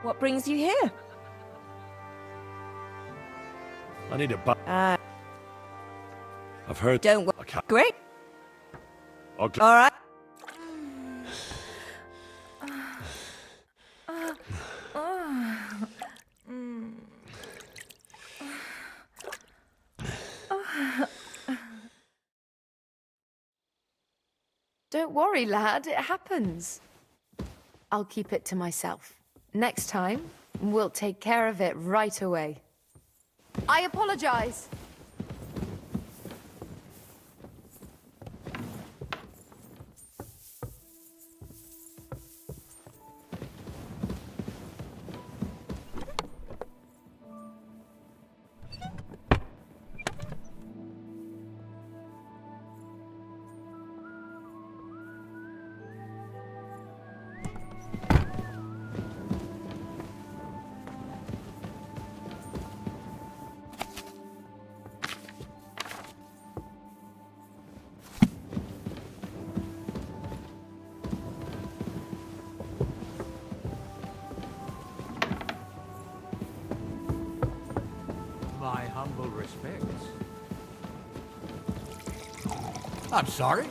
What brings you here? I need a bath. I've heard. Don't worry. I can't. Great. I'll All right. Don't worry, lad. It happens. I'll keep it to myself. Next time, we'll take care of it right away. I apologize. My humble respects. I'm sorry.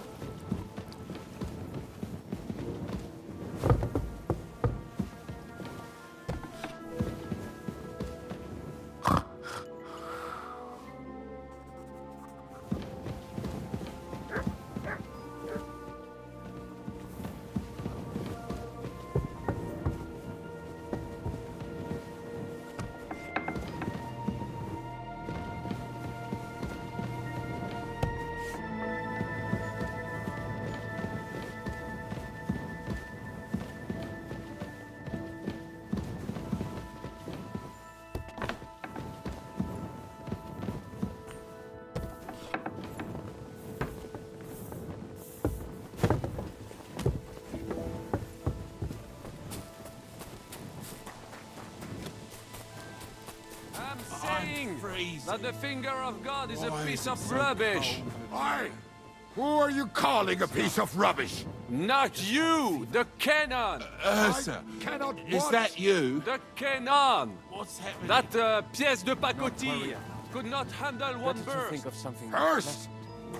That the finger of God is a piece of rubbish. Why? Who are you calling a piece of rubbish? Not you, the cannon. Sir, cannot Is what? that you? The cannon. What's happening? That pièce de pacotille could not handle one burst. of something. First?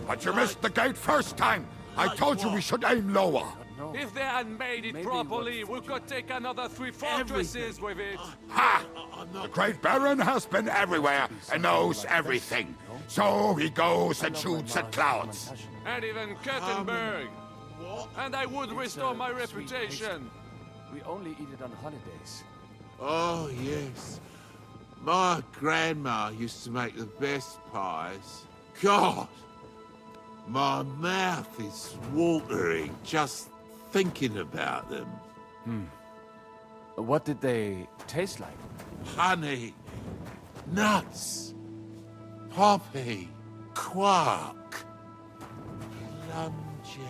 But you missed the gate first time. I told you we should aim lower. If they had made it properly, we could take another 3 fortresses with it. Ha! The Great Baron has been everywhere and knows everything. So he goes and shoots at clouds. And even Kettenberg. And I would restore my reputation. We only eat it on holidays. Oh, yes. My grandma used to make the best pies. God! My mouth is watering just thinking about them. What did they taste like? Honey, nuts, poppy, quark, plum jam.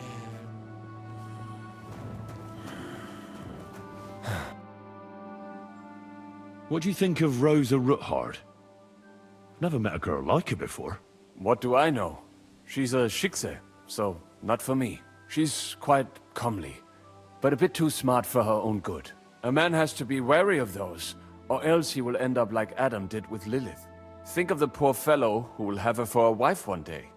What do you think of Rosa Ruthard? Never met a girl like her before. What do I know? She's a Schickse, so not for me. She's quite comely, but a bit too smart for her own good. A man has to be wary of those, or else he will end up like Adam did with Lilith. Think of the poor fellow who will have her for a wife one day.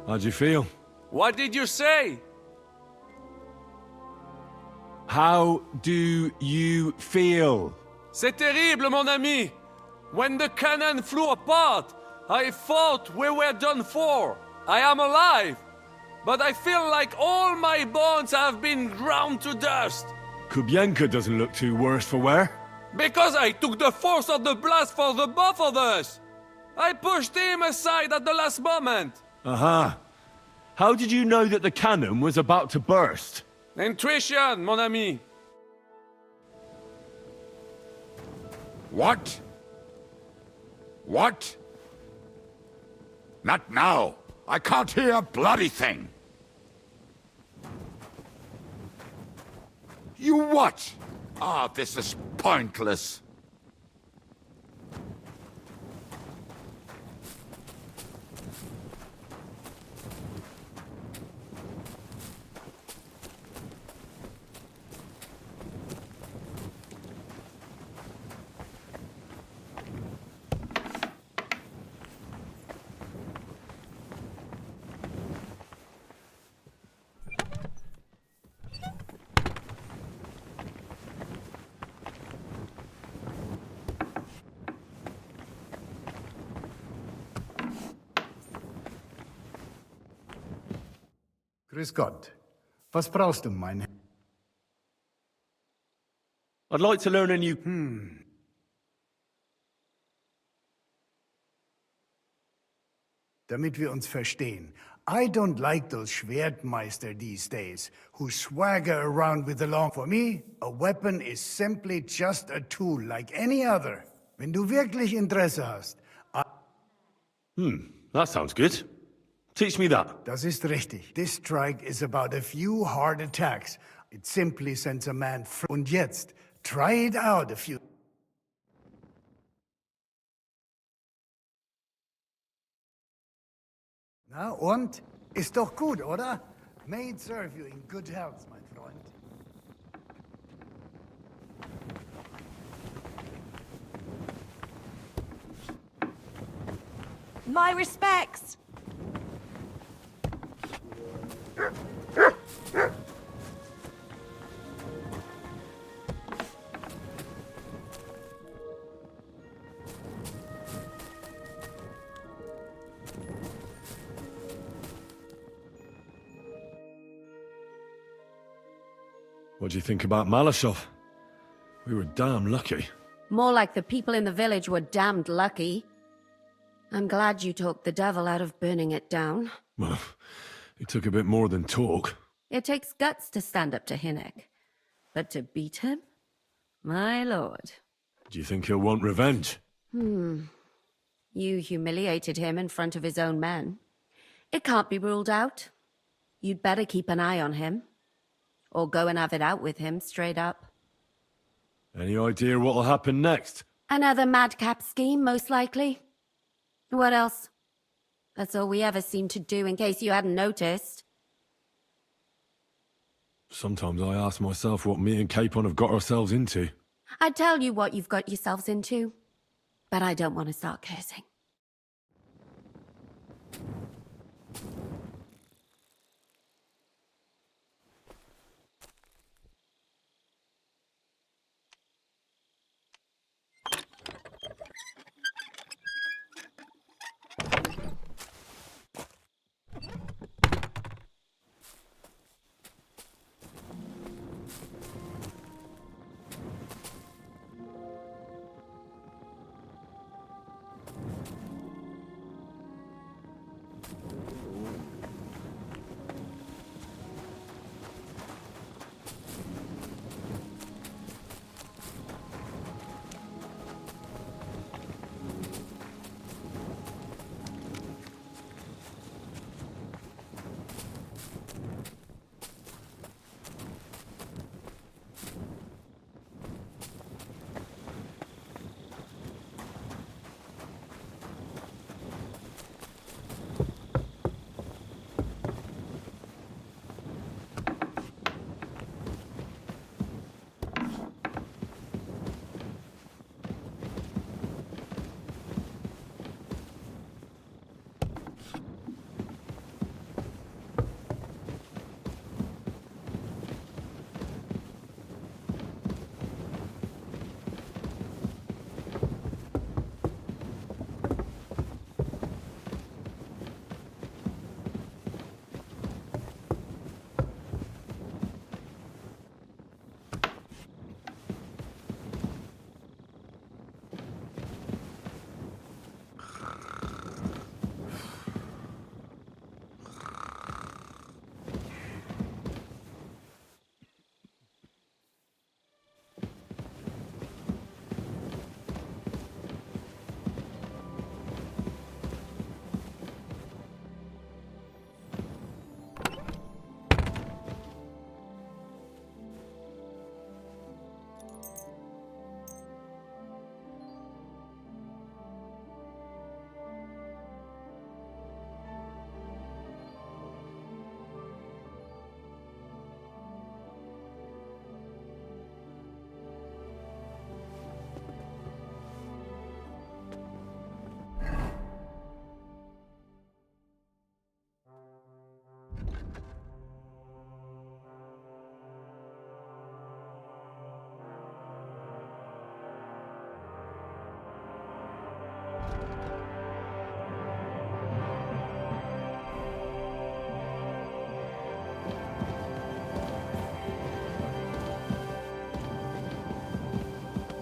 How'd you feel? What did you say? How do you feel? C'est terrible, mon ami. When the cannon flew apart, I thought we were done for. I am alive. But I feel like all my bones have been ground to dust. Kubienka doesn't look too worse for wear. Because I took the force of the blast for the both of us. I pushed him aside at the last moment. Aha. How did you know that the cannon was about to burst? Intuition, mon ami. What? What? Not now. I can't hear a bloody thing. You what? Ah, this is pointless. Grüß Gott. Was brauchst du, mein Herr? I'd like to learn a new... Damit wir uns verstehen. I don't like those Schwertmeister these days, who swagger around with the long... For me, a weapon is simply just a tool like any other. Wenn du wirklich Interesse hast, That sounds good. Teach me that. das ist richtig. This strike is about a few hard attacks. It simply sends a man free. Und jetzt, try it out a few... Na und? Ist doch gut, oder? May it serve you in good health, mein Freund. My respects! What do you think about Malashov? We were damn lucky. More like the people in the village were damned lucky. I'm glad you talked the devil out of burning it down. Well, it took a bit more than talk. It takes guts to stand up to Hinnock. But to beat him? My lord. Do you think he'll want revenge? You humiliated him in front of his own men. It can't be ruled out. You'd better keep an eye on him. Or go and have it out with him, straight up. Any idea what'll happen next? Another madcap scheme, most likely. What else? That's all we ever seem to do, in case you hadn't noticed. Sometimes I ask myself what me and Capon have got ourselves into. I'd tell you what you've got yourselves into, but I don't want to start cursing.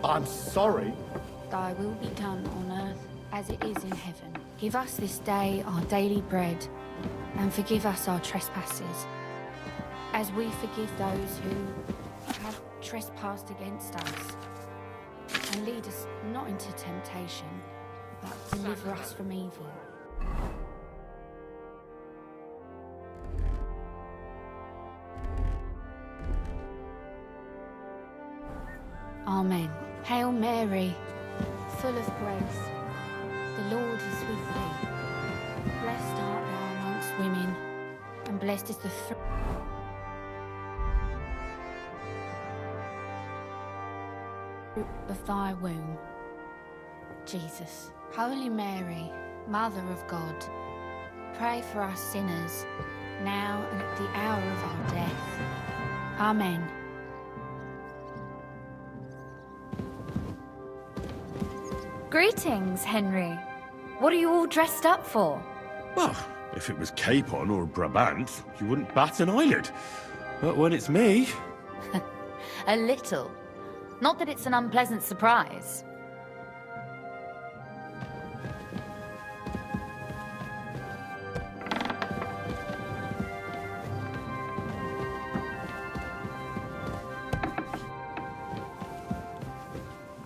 I'm sorry. Thy will be done on earth as it is in heaven. Give us this day our daily bread, and forgive us our trespasses, as we forgive those who have trespassed against us. And lead us not into temptation, but deliver us from evil. Amen. Hail Mary, full of grace, the Lord is with thee. Blessed art thou amongst women, and blessed is the fruit of thy womb, Jesus. Holy Mary, Mother of God, pray for us sinners, now and at the hour of our death. Amen. Greetings, Henry. What are you all dressed up for? Well, if it was Capon or Brabant, you wouldn't bat an eyelid. But when it's me... A little. Not that it's an unpleasant surprise.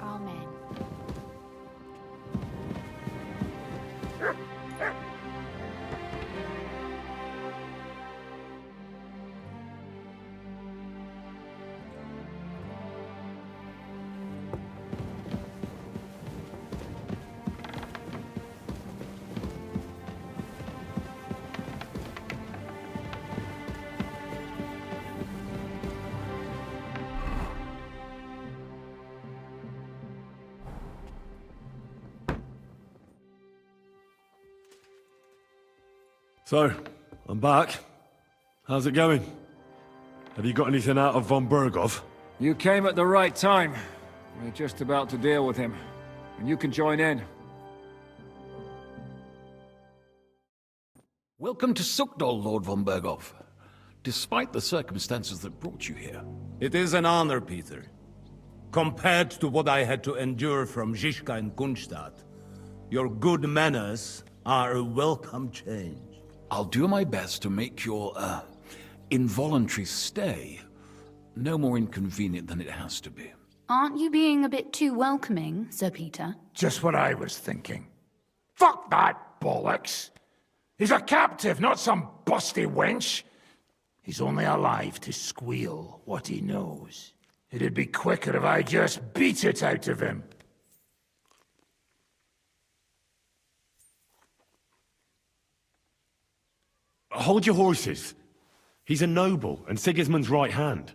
Amen. So, I'm back. How's it going? Have you got anything out of von Bergov? You came at the right time. We're just about to deal with him. And you can join in. Welcome to Sukdol, Lord von Bergov. Despite the circumstances that brought you here. It is an honor, Peter. Compared to what I had to endure from Zizka and Kunstadt, your good manners are a welcome change. I'll do my best to make your, involuntary stay no more inconvenient than it has to be. Aren't you being a bit too welcoming, Sir Peter? Just what I was thinking. Fuck that bollocks! He's a captive, not some busty wench. He's only alive to squeal what he knows. It'd be quicker if I just beat it out of him. Hold your horses. He's a noble and Sigismund's right hand.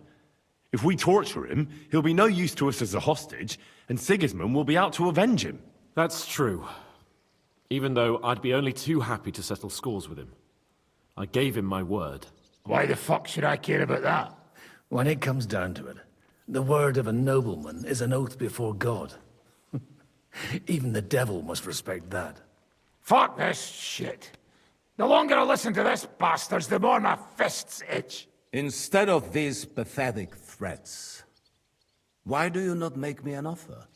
If we torture him, he'll be no use to us as a hostage, and Sigismund will be out to avenge him. That's true. Even though I'd be only too happy to settle scores with him. I gave him my word. Why the fuck should I care about that? When it comes down to it, the word of a nobleman is an oath before God. Even the devil must respect that. Fuck this shit. The longer I listen to this bastards, the more my fists itch. Instead of these pathetic threats, why do you not make me an offer?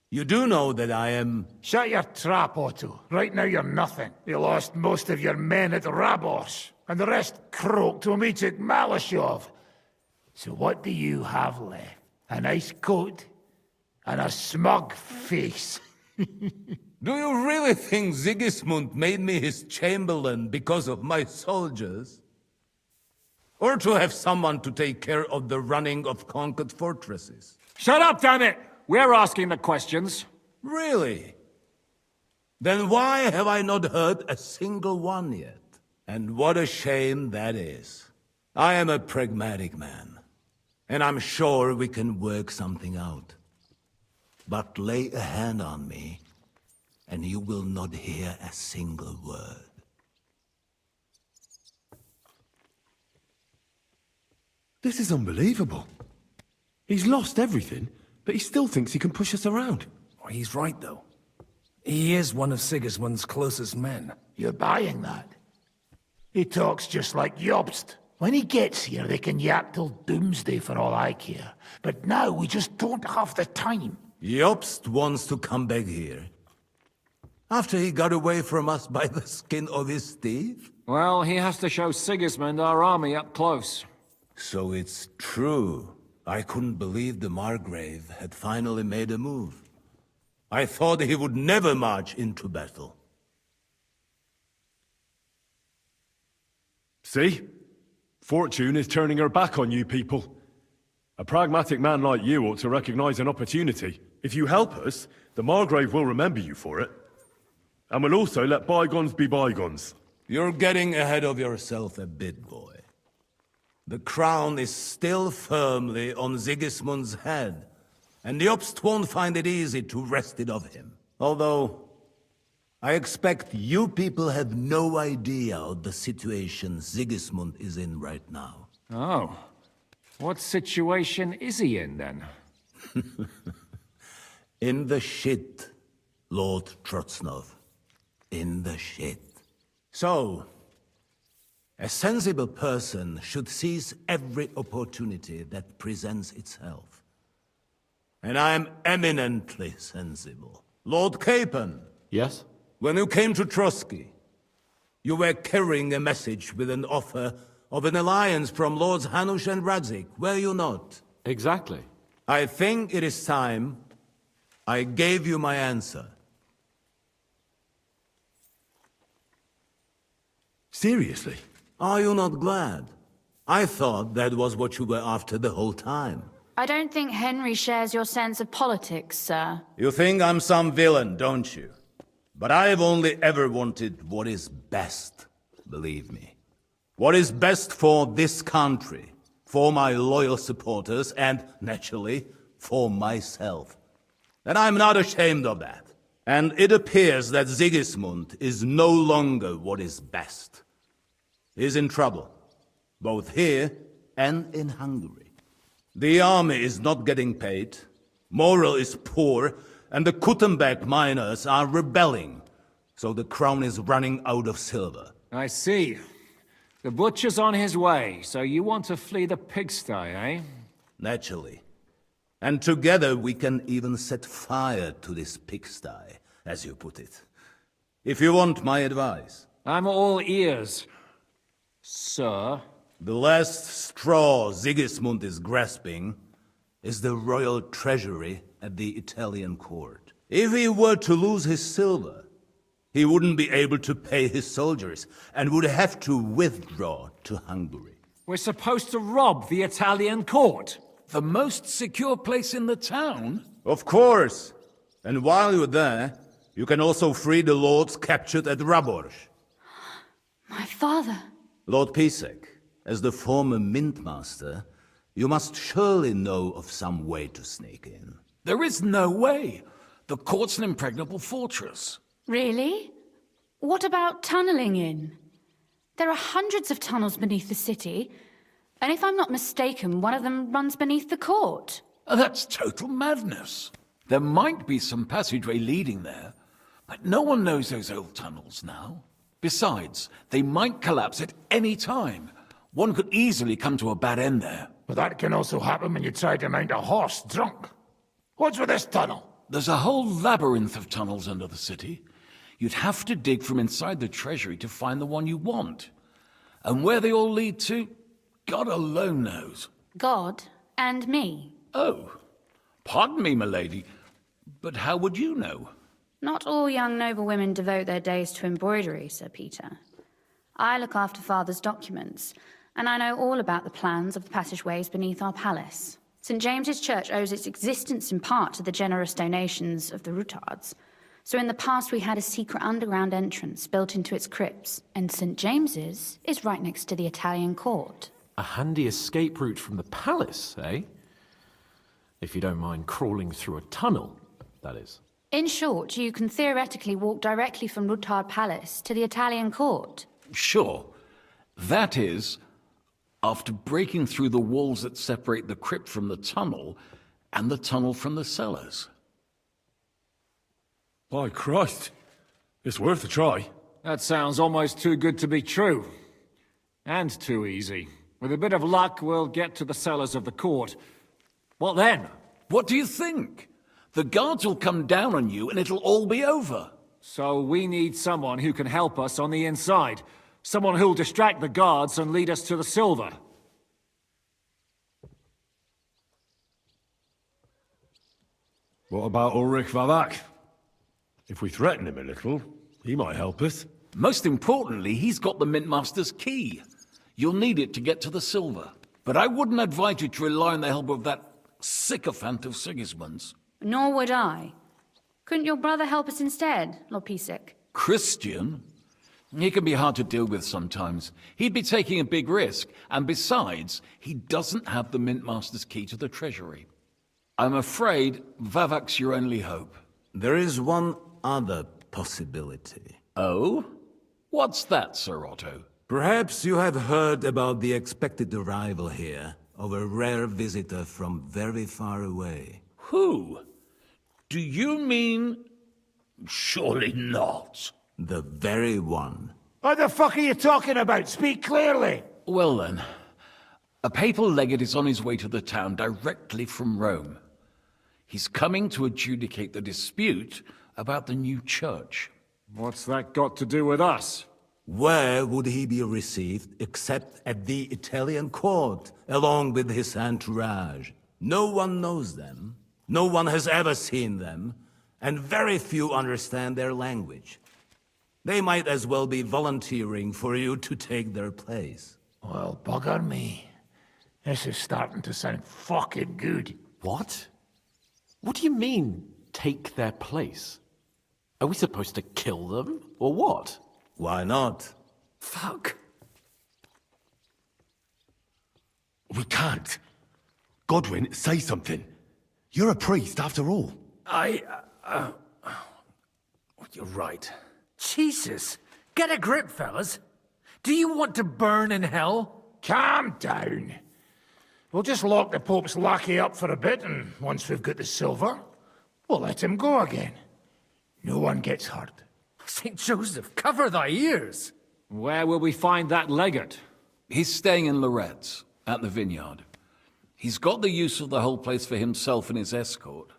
You do know that I am... Shut your trap, Otto. Right now you're nothing. You lost most of your men at Rabos, and the rest croaked when we took Malashov. So what do you have left? A nice coat? And a smug face? Do you really think Sigismund made me his chamberlain because of my soldiers? Or to have someone to take care of the running of conquered fortresses? Shut up, damn it! We're asking the questions. Really? Then why have I not heard a single one yet? And what a shame that is. I am a pragmatic man, and I'm sure we can work something out. But lay a hand on me, and you will not hear a single word. This is unbelievable. He's lost everything, but he still thinks he can push us around. Oh, he's right, though. He is one of Sigismund's closest men. You're buying that? He talks just like Jobst, When he gets here, they can yap till doomsday for all I care. But now we just don't have the time. Jobst wants to come back here. After he got away from us by the skin of his teeth? Well, he has to show Sigismund our army up close. So it's true. I couldn't believe the Margrave had finally made a move. I thought he would never march into battle. See? Fortune is turning her back on you people. A pragmatic man like you ought to recognize an opportunity. If you help us, the Margrave will remember you for it. And will also let bygones be bygones. You're getting ahead of yourself a bit, boy. The crown is still firmly on Sigismund's head, and Jobst won't find it easy to wrest it of him. Although, I expect you people have no idea of the situation Sigismund is in right now. Oh. What situation is he in, then? In the shit, Lord Trotznov. In the shit. So, a sensible person should seize every opportunity that presents itself. And I am eminently sensible. Lord Capon. Yes? When you came to Trotsky, you were carrying a message with an offer of an alliance from Lords Hanush and Radzik, were you not? Exactly. I think it is time I gave you my answer. Seriously? Are you not glad? I thought that was what you were after the whole time. I don't think Henry shares your sense of politics, sir. You think I'm some villain, don't you? But I've only ever wanted what is best, believe me. What is best for this country, for my loyal supporters, and, naturally, for myself. And I'm not ashamed of that. And it appears that Sigismund is no longer what is best. He's in trouble, both here and in Hungary. The army is not getting paid, morale is poor, and the Kuttenberg miners are rebelling, so the crown is running out of silver. I see. The butcher's on his way, so you want to flee the pigsty, eh? Naturally. And together we can even set fire to this pigsty, as you put it. If you want my advice. I'm all ears, sir. The last straw Sigismund is grasping is the royal treasury at the Italian court. If he were to lose his silver, he wouldn't be able to pay his soldiers and would have to withdraw to Hungary. We're supposed to rob the Italian court. The most secure place in the town? Of course. And while you're there, you can also free the lords captured at Raborz. My father. Lord Pisek, as the former mintmaster, you must surely know of some way to sneak in. There is no way. The court's an impregnable fortress. Really? What about tunneling in? There are hundreds of tunnels beneath the city, and if I'm not mistaken, one of them runs beneath the court. That's total madness. There might be some passageway leading there, but no one knows those old tunnels now. Besides, they might collapse at any time. One could easily come to a bad end there. But that can also happen when you try to mount a horse drunk. What's with this tunnel? There's a whole labyrinth of tunnels under the city. You'd have to dig from inside the treasury to find the one you want. And where they all lead to, God alone knows. God and me. Oh, pardon me, milady, but how would you know? Not all young noblewomen devote their days to embroidery, Sir Peter. I look after Father's documents, and I know all about the plans of the passageways beneath our palace. St. James's Church owes its existence in part to the generous donations of the Rutards. So in the past we had a secret underground entrance built into its crypts, and St. James's is right next to the Italian court. A handy escape route from the palace, eh? If you don't mind crawling through a tunnel, that is. In short, you can theoretically walk directly from Rutard Palace to the Italian court. Sure. That is, after breaking through the walls that separate the crypt from the tunnel, and the tunnel from the cellars. By Christ. It's worth a try. That sounds almost too good to be true. And too easy. With a bit of luck, we'll get to the cellars of the court. What then? What do you think? The guards will come down on you and it'll all be over. So we need someone who can help us on the inside. Someone who'll distract the guards and lead us to the silver. What about Ulrich Vavak? If we threaten him a little, he might help us. Most importantly, he's got the Mintmaster's key. You'll need it to get to the silver. But I wouldn't advise you to rely on the help of that sycophant of Sigismund's. Nor would I. Couldn't your brother help us instead, Lord Pisek? Christian? He can be hard to deal with sometimes. He'd be taking a big risk, and besides, he doesn't have the Mintmaster's key to the treasury. I'm afraid Vavak's your only hope. There is one other possibility. Oh? What's that, Sir Otto? Perhaps you have heard about the expected arrival here of a rare visitor from very far away. Who? Do you mean... Surely not. The very one. What the fuck are you talking about? Speak clearly! Well then, a papal legate is on his way to the town directly from Rome. He's coming to adjudicate the dispute about the new church. What's that got to do with us? Where would he be received except at the Italian court, along with his entourage? No one knows them, no one has ever seen them, and very few understand their language. They might as well be volunteering for you to take their place. Well, bugger me. This is starting to sound fucking good. What? What do you mean, take their place? Are we supposed to kill them, or what? Why not? Fuck. We can't. Godwin, say something. You're a priest, after all. You're right. Jesus! Get a grip, fellas. Do you want to burn in hell? Calm down. We'll just lock the Pope's lackey up for a bit, and once we've got the silver, we'll let him go again. No one gets hurt. St. Joseph, cover thy ears! Where will we find that legate? He's staying in Loretz, at the vineyard. He's got the use of the whole place for himself and his escort.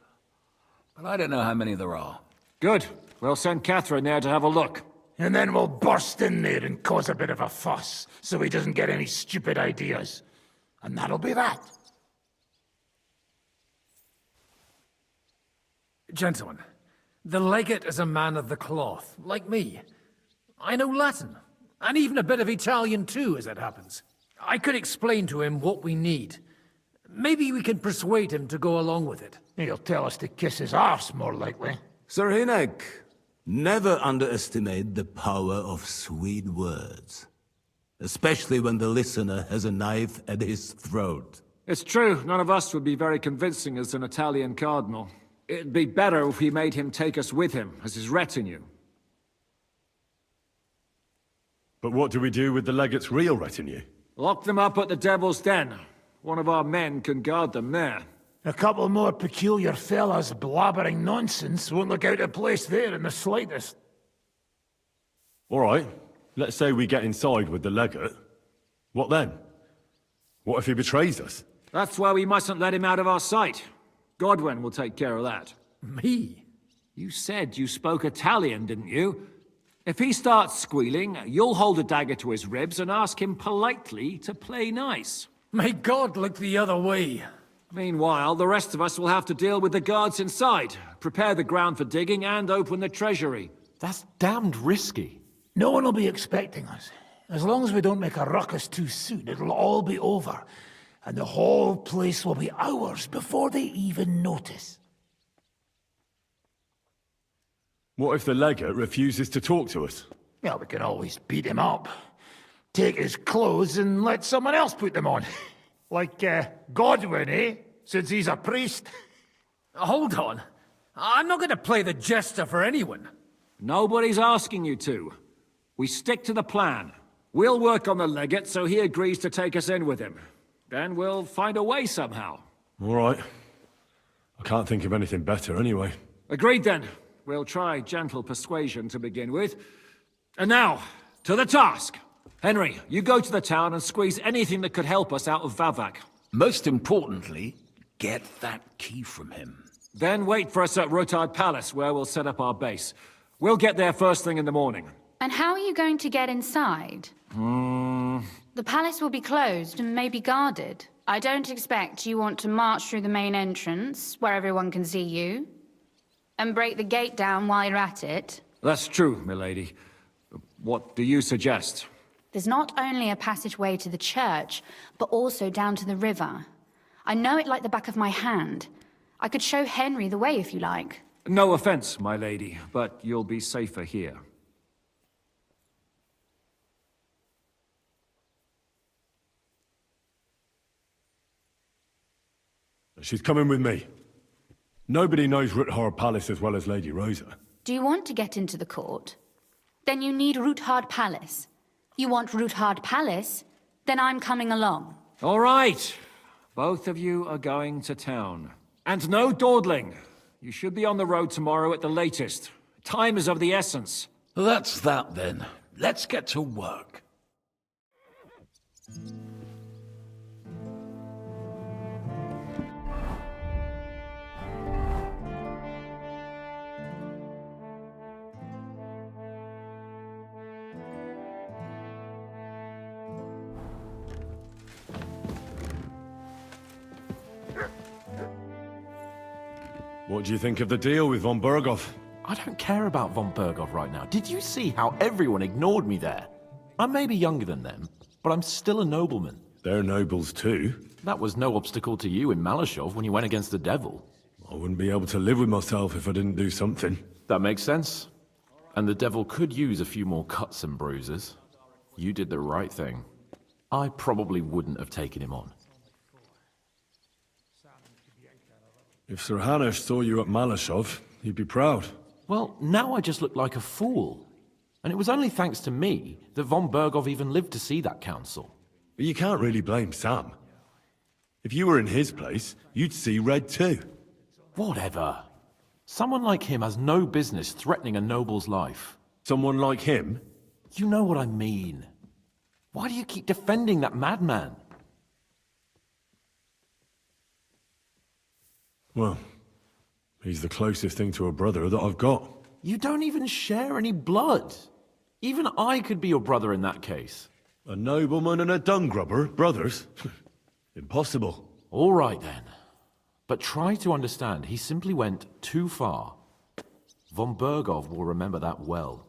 But I don't know how many there are. Good. We'll send Catherine there to have a look. And then we'll burst in there and cause a bit of a fuss, so he doesn't get any stupid ideas. And that'll be that. Gentlemen, the legate is a man of the cloth, like me. I know Latin, and even a bit of Italian too, as it happens. I could explain to him what we need. Maybe we can persuade him to go along with it. He'll tell us to kiss his arse, more likely. Sir Hinek, never underestimate the power of sweet words. Especially when the listener has a knife at his throat. It's true, none of us would be very convincing as an Italian cardinal. It'd be better if we made him take us with him, as his retinue. But what do we do with the legate's real retinue? Lock them up at the Devil's Den. One of our men can guard them there. A couple more peculiar fellas blabbering nonsense won't look out of place there in the slightest. All right. Let's say we get inside with the legate. What then? What if he betrays us? That's why we mustn't let him out of our sight. Godwin will take care of that. Me? You said you spoke Italian, didn't you? If he starts squealing, you'll hold a dagger to his ribs and ask him politely to play nice. May God look the other way. Meanwhile, the rest of us will have to deal with the guards inside, prepare the ground for digging, and open the treasury. That's damned risky. No one will be expecting us. As long as we don't make a ruckus too soon, it'll all be over. And the whole place will be ours before they even notice. What if the legate refuses to talk to us? Well, we can always beat him up. Take his clothes and let someone else put them on. Like, Godwin, eh? Since he's a priest. Hold on. I'm not going to play the jester for anyone. Nobody's asking you to. We stick to the plan. We'll work on the legate so he agrees to take us in with him. Then we'll find a way somehow. All right. I can't think of anything better anyway. Agreed then. We'll try gentle persuasion to begin with. And now, to the task. Henry, you go to the town and squeeze anything that could help us out of Vavak. Most importantly, get that key from him. Then wait for us at Rotard Palace, where we'll set up our base. We'll get there first thing in the morning. And how are you going to get inside? The palace will be closed and maybe guarded. I don't expect you want to march through the main entrance, where everyone can see you, and break the gate down while you're at it. That's true, milady. What do you suggest? There's not only a passageway to the church, but also down to the river. I know it like the back of my hand. I could show Henry the way if you like. No offense, my lady, but you'll be safer here. She's coming with me. Nobody knows Ruthard Palace as well as Lady Rosa. Do you want to get into the court? Then you need Ruthard Palace. You want Ruthard Palace? Then I'm coming along. All right. Both of you are going to town. And no dawdling. You should be on the road tomorrow at the latest. Time is of the essence. That's that then. Let's get to work. What do you think of the deal with von Berghoff? I don't care about von Berghoff right now. Did you see how everyone ignored me there? I may be younger than them, but I'm still a nobleman. They're nobles too. That was no obstacle to you in Malashov when you went against the devil. I wouldn't be able to live with myself if I didn't do something. That makes sense. And the devil could use a few more cuts and bruises. You did the right thing. I probably wouldn't have taken him on. If Sir Hanush saw you at Malashov, he'd be proud. Well, now I just look like a fool. And it was only thanks to me that von Berghoff even lived to see that council. But you can't really blame Sam. If you were in his place, you'd see red too. Whatever. Someone like him has no business threatening a noble's life. Someone like him? You know what I mean. Why do you keep defending that madman? Well, he's the closest thing to a brother that I've got. You don't even share any blood. Even I could be your brother in that case. A nobleman and a dung grubber, brothers? Impossible. All right then. But try to understand, he simply went too far. Von Berghoff will remember that well.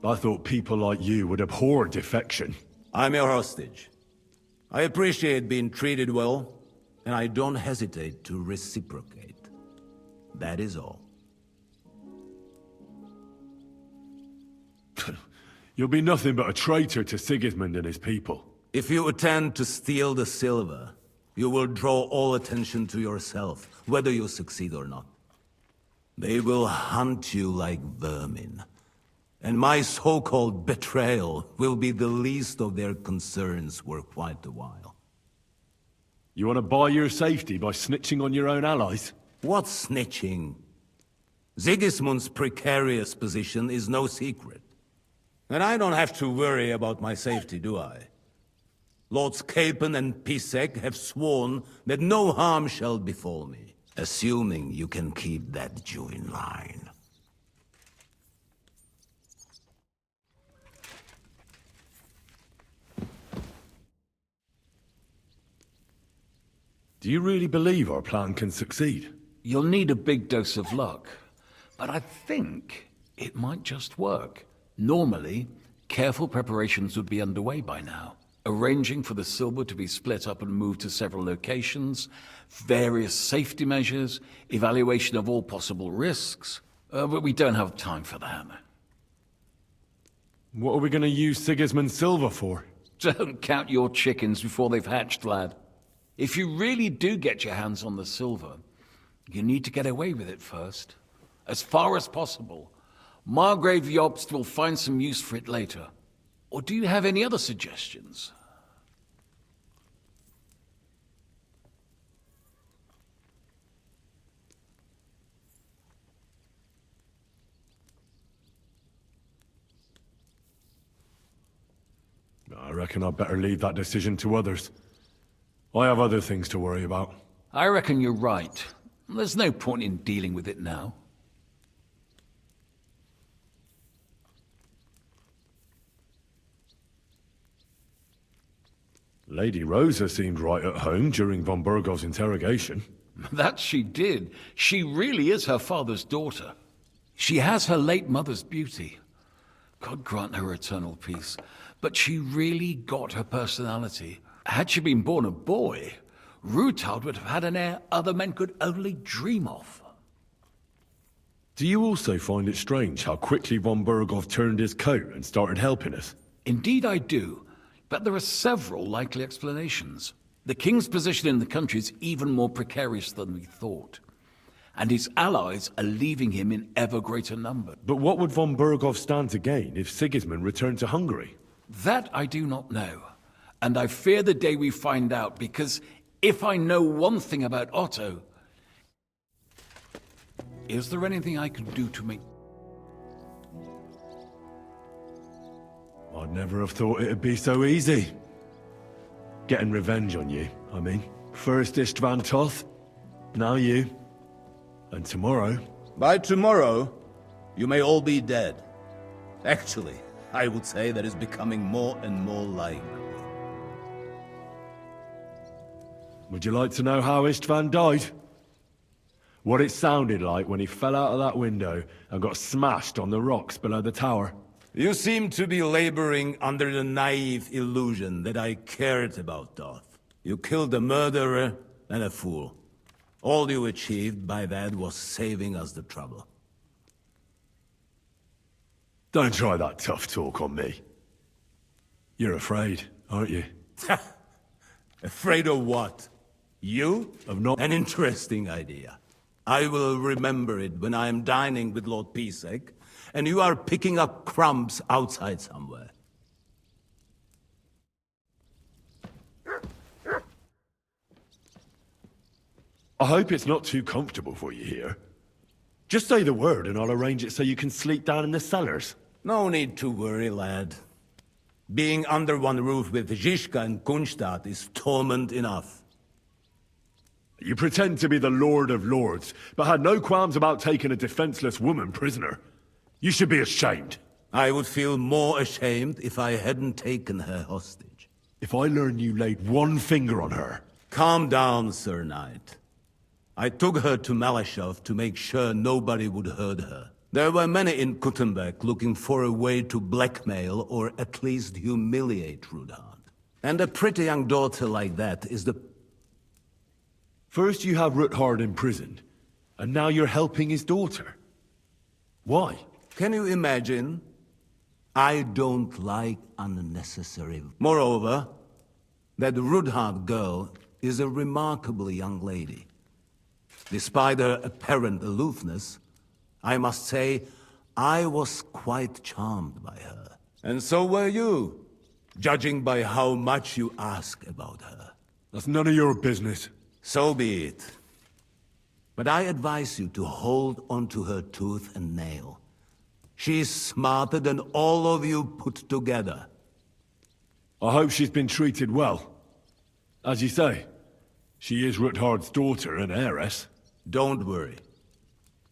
I thought people like you would abhor defection. I'm your hostage. I appreciate being treated well, and I don't hesitate to reciprocate. That is all. You'll be nothing but a traitor to Sigismund and his people. If you attempt to steal the silver, you will draw all attention to yourself, whether you succeed or not. They will hunt you like vermin. And my so-called betrayal will be the least of their concerns for quite a while. You want to buy your safety by snitching on your own allies? What snitching? Sigismund's precarious position is no secret. And I don't have to worry about my safety, do I? Lords Capon and Pisek have sworn that no harm shall befall me, assuming you can keep that Jew in line. Do you really believe our plan can succeed? You'll need a big dose of luck, but I think it might just work. Normally, careful preparations would be underway by now. Arranging for the silver to be split up and moved to several locations, various safety measures, evaluation of all possible risks. But we don't have time for that. What are we going to use Sigismund's silver for? Don't count your chickens before they've hatched, lad. If you really do get your hands on the silver, you need to get away with it first. As far as possible. Margrave Jobst will find some use for it later. Or do you have any other suggestions? I reckon I'd better leave that decision to others. I have other things to worry about. I reckon you're right. There's no point in dealing with it now. Lady Rosa seemed right at home during von Burgov's interrogation. That she did. She really is her father's daughter. She has her late mother's beauty. God grant her eternal peace. But she really got her personality. Had she been born a boy, Rutard would have had an heir other men could only dream of. Do you also find it strange how quickly von Burgov turned his coat and started helping us? Indeed I do. But there are several likely explanations. The king's position in the country is even more precarious than we thought. And his allies are leaving him in ever greater number. But what would von Burgov stand to gain if Sigismund returned to Hungary? That I do not know. And I fear the day we find out, because if I know one thing about Otto... Is there anything I can do to make... I'd never have thought it'd be so easy. Getting revenge on you, I mean. First Istvan Toth, now you. And tomorrow... By tomorrow, you may all be dead. Actually, I would say that is becoming more and more likely. Would you like to know how Istvan died? What it sounded like when he fell out of that window and got smashed on the rocks below the tower? You seem to be laboring under the naive illusion that I cared about Toth. You killed a murderer and a fool. All you achieved by that was saving us the trouble. Don't try that tough talk on me. You're afraid, aren't you? Afraid of what? You? Of not... An interesting idea. I will remember it when I am dining with Lord Pisek, and you are picking up crumbs outside somewhere. I hope it's not too comfortable for you here. Just say the word and I'll arrange it so you can sleep down in the cellars. No need to worry, lad. Being under one roof with Zizka and Kunstadt is torment enough. You pretend to be the Lord of Lords, but had no qualms about taking a defenseless woman prisoner. You should be ashamed. I would feel more ashamed if I hadn't taken her hostage. If I learn you laid one finger on her... Calm down, Sir Knight. I took her to Malashov to make sure nobody would hurt her. There were many in Kuttenberg looking for a way to blackmail or at least humiliate Rudhard. And a pretty young daughter like that is the... First you have Ruthard imprisoned, and now you're helping his daughter. Why? Can you imagine? I don't like unnecessary... Moreover, that Rudhard girl is a remarkable young lady. Despite her apparent aloofness, I must say, I was quite charmed by her. And so were you, judging by how much you ask about her. That's none of your business. So be it. But I advise you to hold onto her tooth and nail. She's smarter than all of you put together. I hope she's been treated well. As you say, she is Ruthard's daughter and heiress. Don't worry.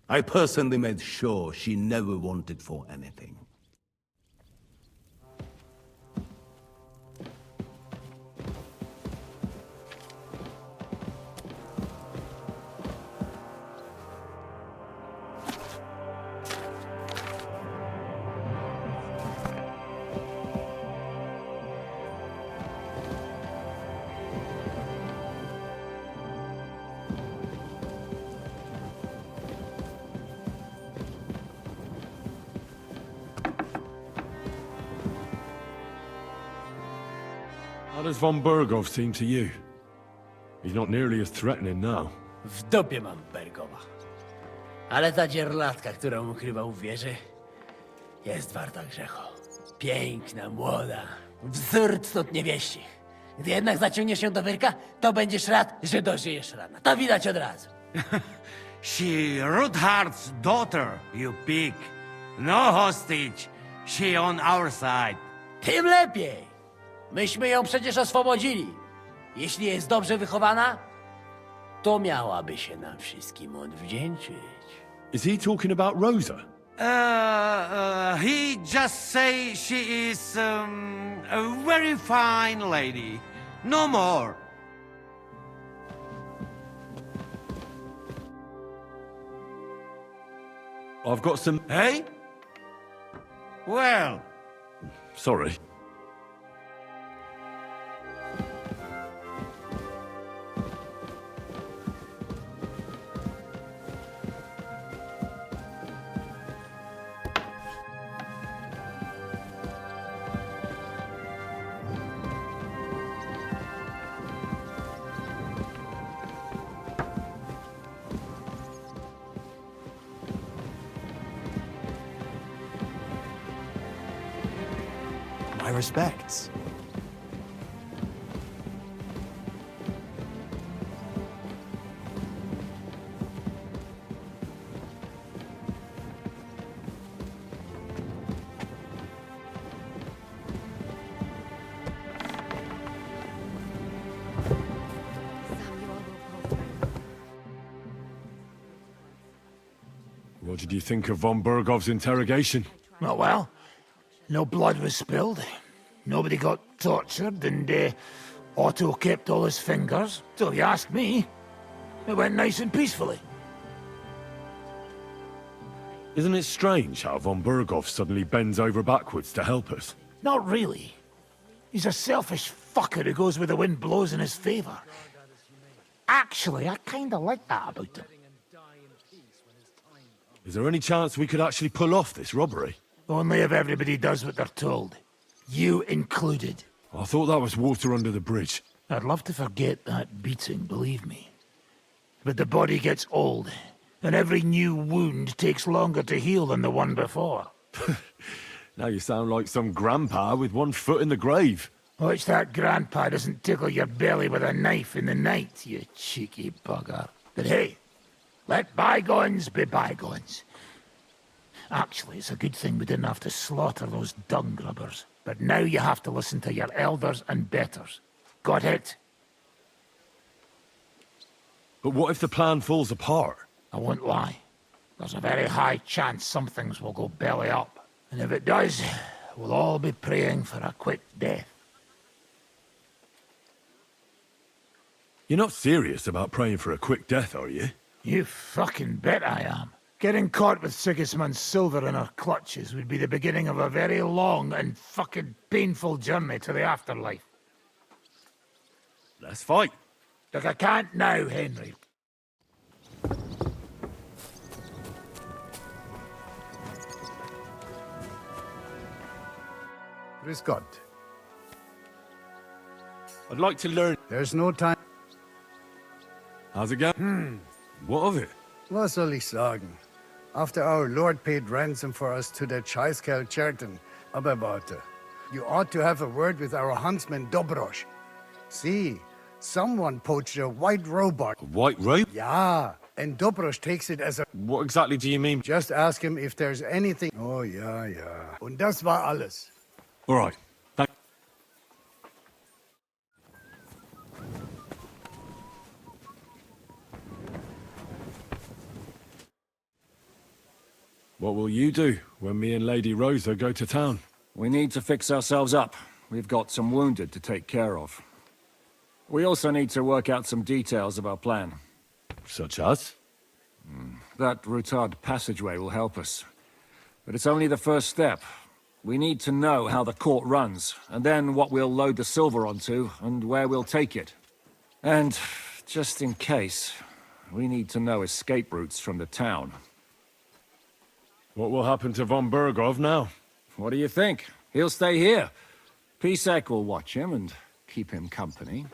I personally made sure she never wanted for anything. How does von Burgov seem to you? He's not nearly as threatening now. W dupie mam Bergowa. Ale ta dzierlatka, którą ukrywał w wieży, jest warta grzechu. Piękna, młoda, wzór cnót niewieścich. Gdy jednak zaciągniesz się do wyrka, to będziesz rad, że dożyjesz rana. To widać od razu. She Ruthard's daughter, you pig. No hostage. She on our side. Tym lepiej. Myśmy ją przecież oswobodzili. Jeśli jest dobrze wychowana, to miałaby się nam wszystkim odwdzięczyć. Is he talking about Rosa? He just say she is a very fine lady. No more. I've got some... Hey? Well, Sorry. My respects. What did you think of von Bergov's interrogation? Oh, well, no blood was spilled. Nobody got tortured, and Otto kept all his fingers. So you ask me, it went nice and peacefully. Isn't it strange how von Bergov suddenly bends over backwards to help us? Not really. He's a selfish fucker who goes where the wind blows in his favor. Actually, I kinda like that about him. Is there any chance we could actually pull off this robbery? Only if everybody does what they're told. You included. I thought that was water under the bridge. I'd love to forget that beating, believe me. But the body gets old, and every new wound takes longer to heal than the one before. Now you sound like some grandpa with one foot in the grave. Watch that grandpa doesn't tickle your belly with a knife in the night, you cheeky bugger. But hey, let bygones be bygones. Actually, it's a good thing we didn't have to slaughter those dung grubbers. But now you have to listen to your elders and betters. Got it? But what if the plan falls apart? I won't lie. There's a very high chance some things will go belly up. And if it does, we'll all be praying for a quick death. You're not serious about praying for a quick death, are you? You fucking bet I am. Getting caught with Sigismund's silver in our clutches would be the beginning of a very long and fucking painful journey to the afterlife. Let's fight. Look, I can't now, Henry. Grüß Gott. I'd like to learn... There's no time. How's it going? What of it? Was soll ich sagen? After our Lord paid ransom for us to that Scheißkerl Cherton. Aber warte. You ought to have a word with our huntsman Dobrosch. See, someone poached a white robot. A white robe? Yeah, and Dobrosch takes it as a... What exactly do you mean? Just ask him if there's anything... Oh, ja, ja. Und das war alles. All right. What will you do when me and Lady Rosa go to town? We need to fix ourselves up. We've got some wounded to take care of. We also need to work out some details of our plan. Such as? That Routard passageway will help us. But it's only the first step. We need to know how the court runs, and then what we'll load the silver onto, and where we'll take it. And, just in case, we need to know escape routes from the town. What will happen to von Bergov now? What do you think? He'll stay here. Pisek will watch him and keep him company.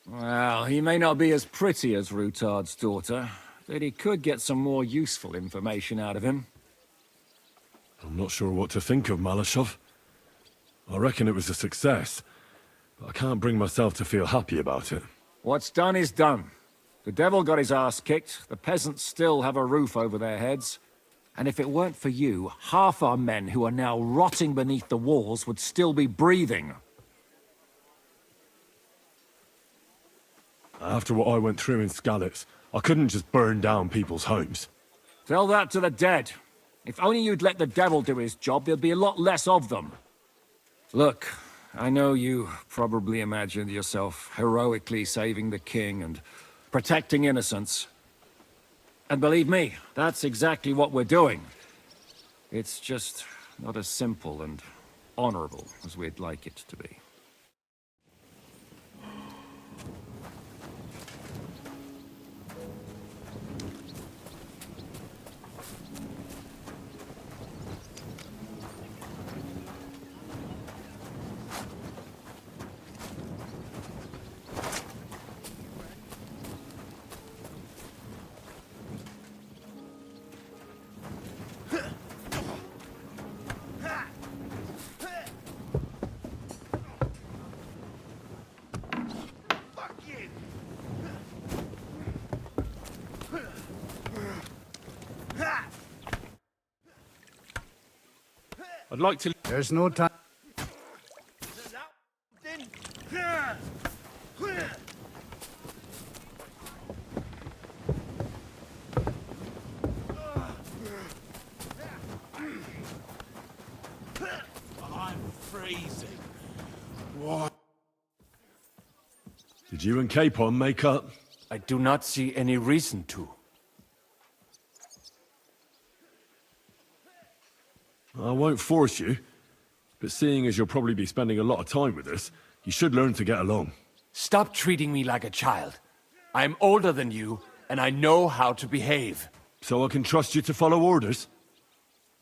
Well, he may not be as pretty as Routard's daughter, but he could get some more useful information out of him. I'm not sure what to think of Malashov. I reckon it was a success, but I can't bring myself to feel happy about it. What's done is done. The devil got his ass kicked, the peasants still have a roof over their heads, and if it weren't for you, half our men who are now rotting beneath the walls would still be breathing. After what I went through in Skalitz, I couldn't just burn down people's homes. Tell that to the dead. If only you'd let the devil do his job, there'd be a lot less of them. Look, I know you probably imagined yourself heroically saving the king and protecting innocents. And believe me, that's exactly what we're doing. It's just not as simple and honorable as we'd like it to be. I'd like to... There's no time. I'm freezing. What? Did you and Capon make up? I do not see any reason to. I won't force you, but seeing as you'll probably be spending a lot of time with us, you should learn to get along. Stop treating me like a child. I'm older than you, and I know how to behave. So I can trust you to follow orders?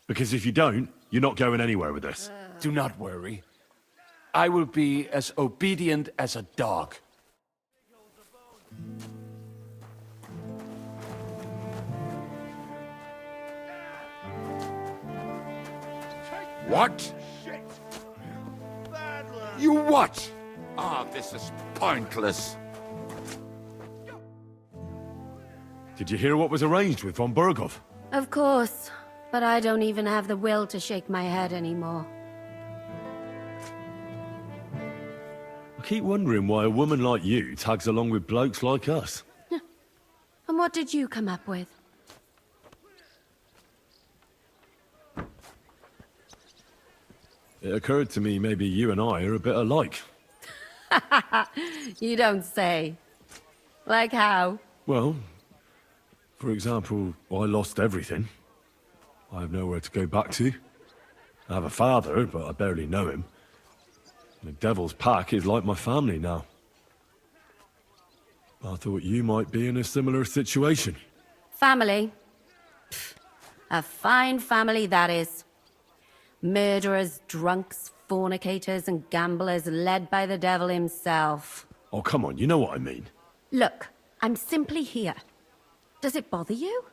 Because if you don't, you're not going anywhere with us. Do not worry. I will be as obedient as a dog. What? You what? This is pointless. Did you hear what was arranged with von Berghoff? Of course, but I don't even have the will to shake my head anymore. I keep wondering why a woman like you tags along with blokes like us. And what did you come up with? It occurred to me maybe you and I are a bit alike. You don't say. Like how? Well, for example, I lost everything. I have nowhere to go back to. I have a father, but I barely know him. The Devil's Pack is like my family now. I thought you might be in a similar situation. Family? Pfft, a fine family that is. Murderers, drunks, fornicators, and gamblers led by the devil himself. Oh, come on, you know what I mean. Look, I'm simply here. Does it bother you?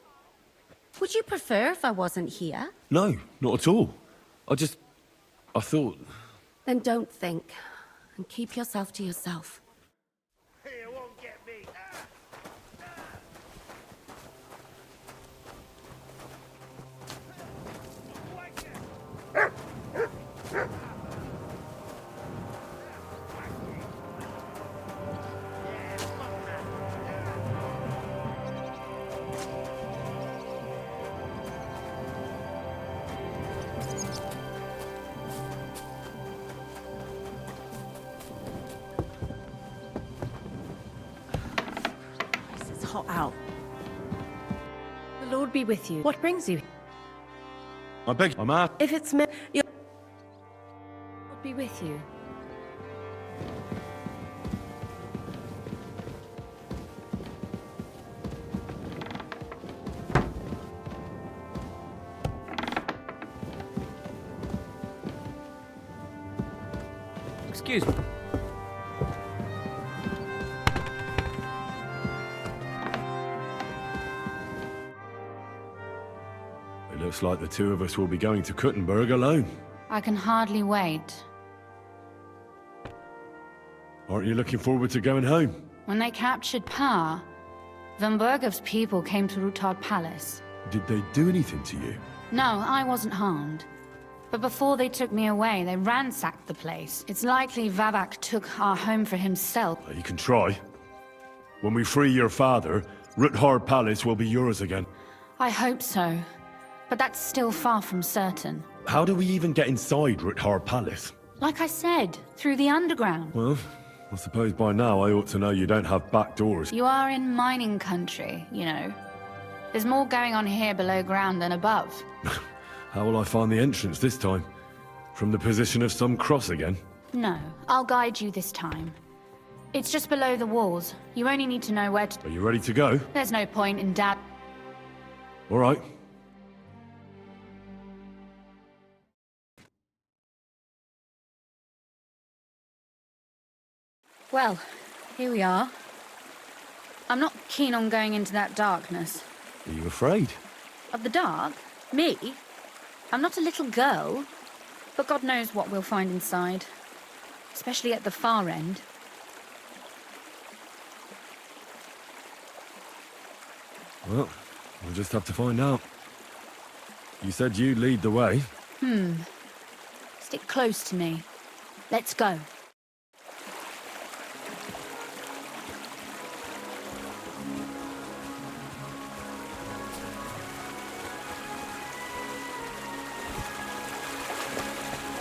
Would you prefer if I wasn't here? No, not at all. I thought... Then don't think, and keep yourself to yourself. Hot out. The Lord be with you. What brings you? I beg... I'm out. If it's me, you'll... Lord be with you. Excuse me. Looks like the two of us will be going to Kuttenberg alone. I can hardly wait. Aren't you looking forward to going home? When they captured Pa, Von Bergov's people came to Rutard Palace. Did they do anything to you? No, I wasn't harmed. But before they took me away, they ransacked the place. It's likely Vavak took our home for himself. You can try. When we free your father, Ruthard Palace will be yours again. I hope so. But that's still far from certain. How do we even get inside Ruthard Palace? Like I said, through the underground. Well, I suppose by now I ought to know you don't have back doors. You are in mining country, you know. There's more going on here below ground than above. How will I find the entrance this time? From the position of some cross again? No, I'll guide you this time. It's just below the walls. You only need to know where to... Are you ready to go? There's no point in doubt. All right. Well, here we are. I'm not keen on going into that darkness. Are you afraid? Of the dark? Me? I'm not a little girl. But God knows what we'll find inside. Especially at the far end. Well, we'll just have to find out. You said you'd lead the way. Stick close to me. Let's go.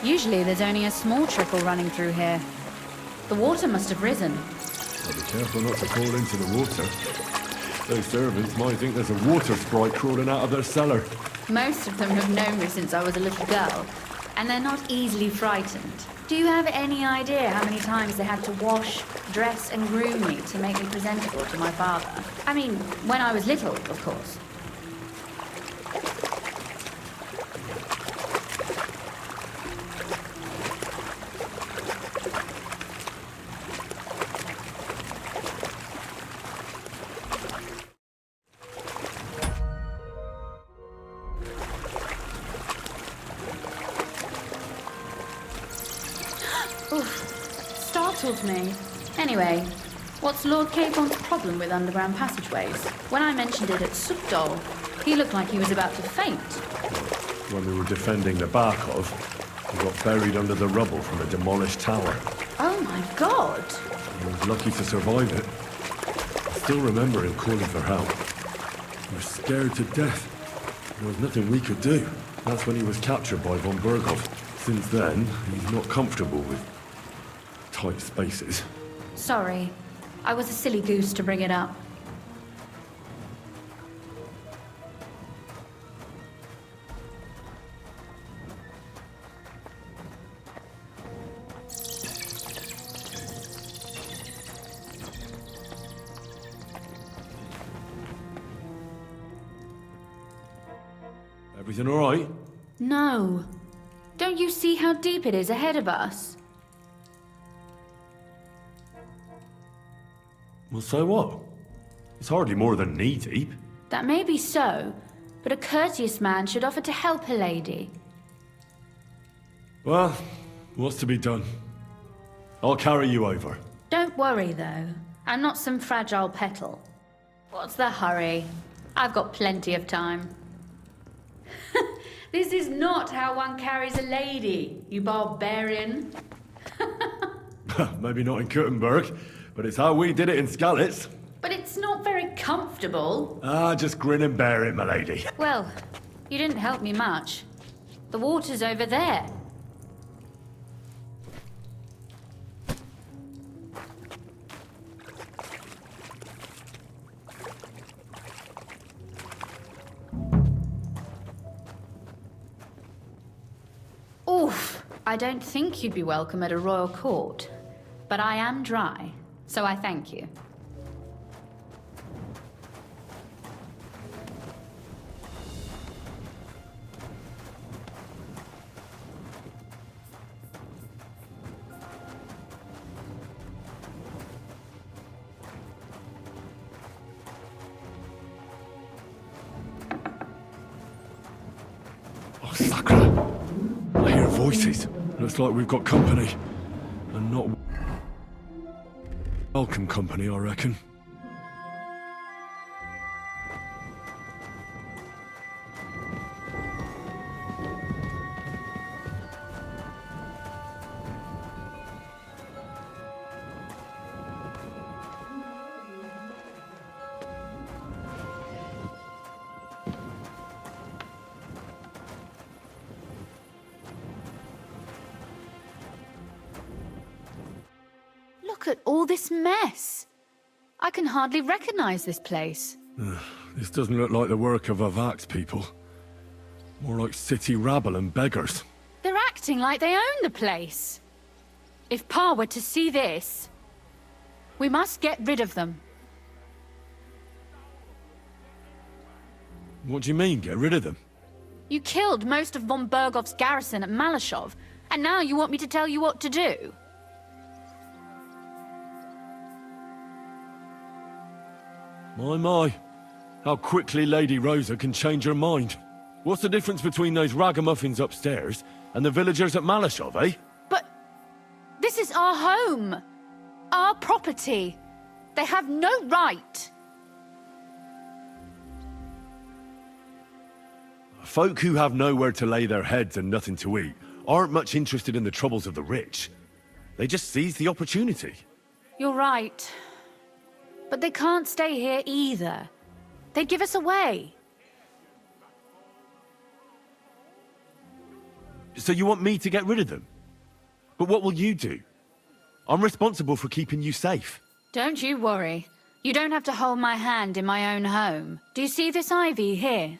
Usually there's only a small trickle running through here. The water must have risen. I'll be careful not to fall into the water. Those servants might think there's a water sprite crawling out of their cellar. Most of them have known me since I was a little girl, and they're not easily frightened. Do you have any idea how many times they had to wash, dress, and groom me to make me presentable to my father? I mean, when I was little, of course. Startled me. Anyway, what's Lord Capon's problem with underground passageways? When I mentioned it at Sukdol, he looked like he was about to faint. When we were defending the Barkov, we got buried under the rubble from a demolished tower. Oh my god! I was lucky to survive it. I still remember him calling for help. We were scared to death. There was nothing we could do. That's when he was captured by von Berghoff. Since then, he's not comfortable with tight spaces. Sorry. I was a silly goose to bring it up. Everything all right? No. Don't you see how deep it is ahead of us? Well, so what? It's hardly more than knee-deep. That may be so, but a courteous man should offer to help a lady. Well, what's to be done? I'll carry you over. Don't worry, though. I'm not some fragile petal. What's the hurry? I've got plenty of time. This is not how one carries a lady, you barbarian. Maybe not in Kuttenberg, but it's how we did it in Skalitz. But it's not very comfortable. Ah, just grin and bear it, my lady. Well, you didn't help me much. The water's over there. Oof, I don't think you'd be welcome at a royal court. But I am dry, so I thank you. Oh, Sakra! I hear voices. Looks like we've got company. And not welcome company, I reckon. Look at all this mess. I can hardly recognize this place. This doesn't look like the work of Avak's people. More like city rabble and beggars. They're acting like they own the place. If Pa were to see this, we must get rid of them. What do you mean, get rid of them? You killed most of von Bergov's garrison at Malashov, and now you want me to tell you what to do? My. How quickly Lady Rosa can change her mind. What's the difference between those ragamuffins upstairs and the villagers at Malashov, eh? But this is our home. Our property. They have no right. Folk who have nowhere to lay their heads and nothing to eat aren't much interested in the troubles of the rich. They just seize the opportunity. You're right. But they can't stay here either. They'd give us away. So you want me to get rid of them? But what will you do? I'm responsible for keeping you safe. Don't you worry. You don't have to hold my hand in my own home. Do you see this ivy here?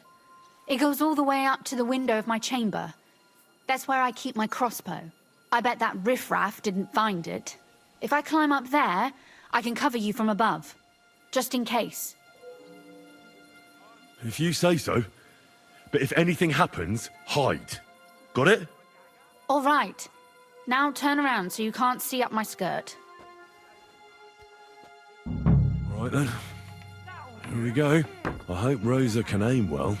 It goes all the way up to the window of my chamber. That's where I keep my crossbow. I bet that riffraff didn't find it. If I climb up there, I can cover you from above. Just in case. If you say so. But if anything happens, hide. Got it? All right. Now turn around so you can't see up my skirt. All right then. Here we go. I hope Rosa can aim well.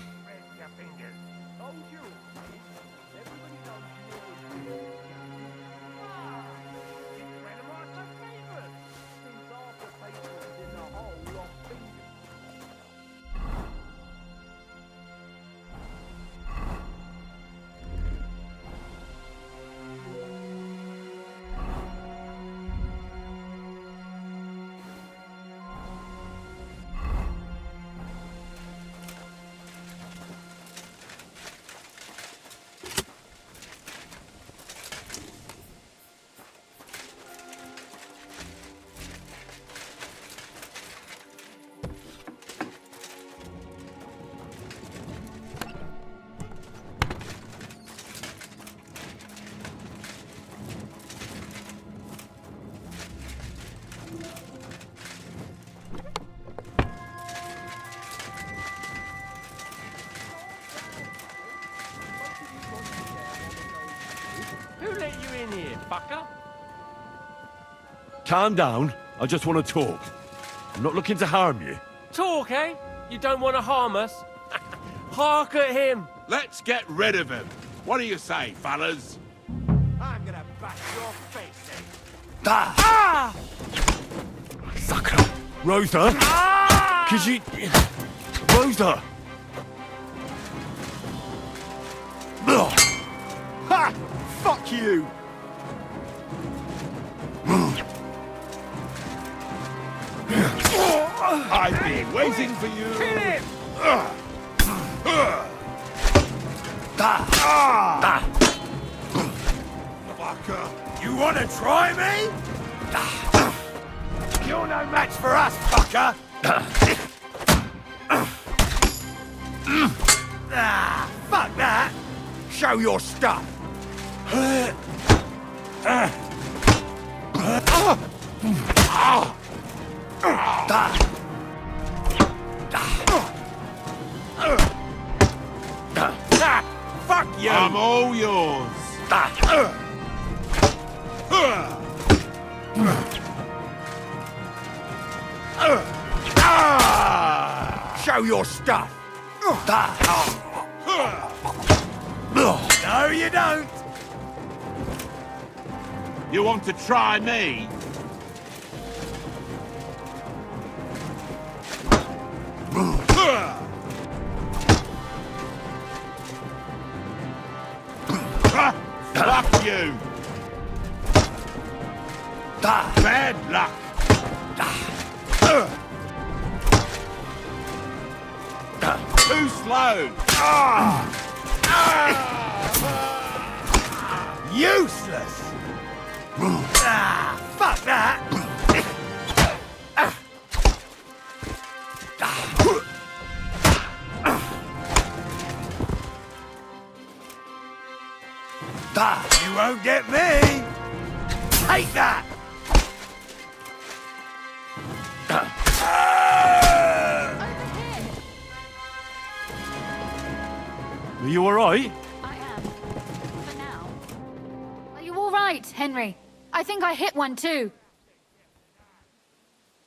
Calm down. I just want to talk. I'm not looking to harm you. Talk, eh? You don't want to harm us? Hark at him! Let's get rid of him. What do you say, fellas? I'm gonna bash your face in. Ah! Sucker! Rosa! Ah! Could you... Rosa! Ugh. Ha! Fuck you! I've been waiting for you. Kill him! Fucker. You wanna try me? You're no match for us, fucker! Fuck that! Show your stuff! Fuck you! I'm all yours. Show your stuff! No, you don't! You want to try me? Fuck you! Bad luck! Too slow! Useless! Fuck that! get me! Take that! Are you alright? I am. For now. Are you all right, Henry? I think I hit one too.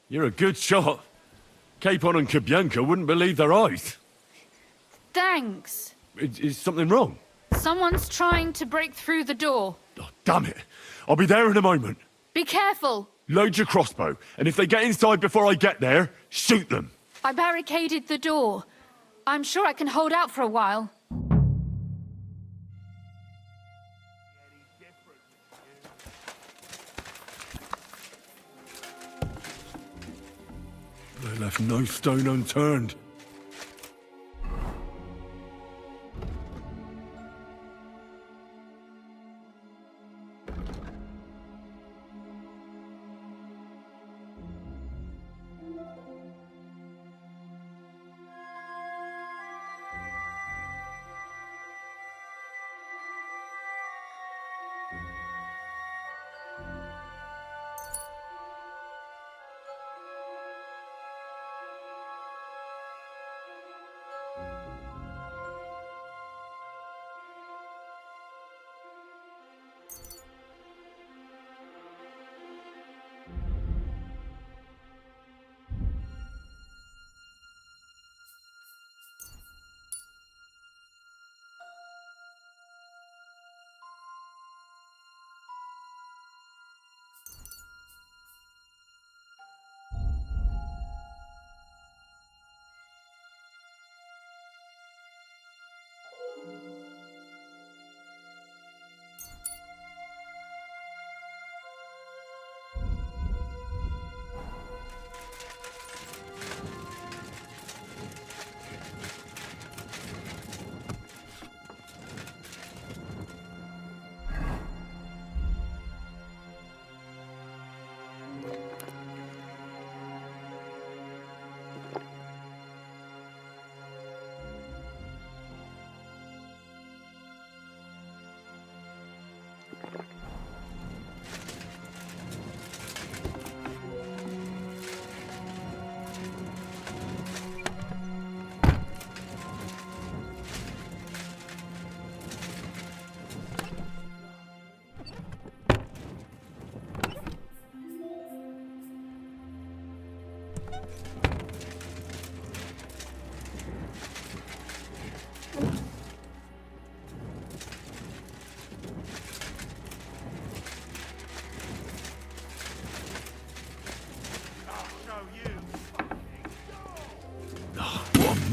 You're a good shot. Capon and Kabianka wouldn't believe their eyes. Thanks. Is something wrong? Someone's trying to break through the door. Oh, damn it. I'll be there in a moment. Be careful. Load your crossbow, and if they get inside before I get there, shoot them. I barricaded the door. I'm sure I can hold out for a while. They left no stone unturned.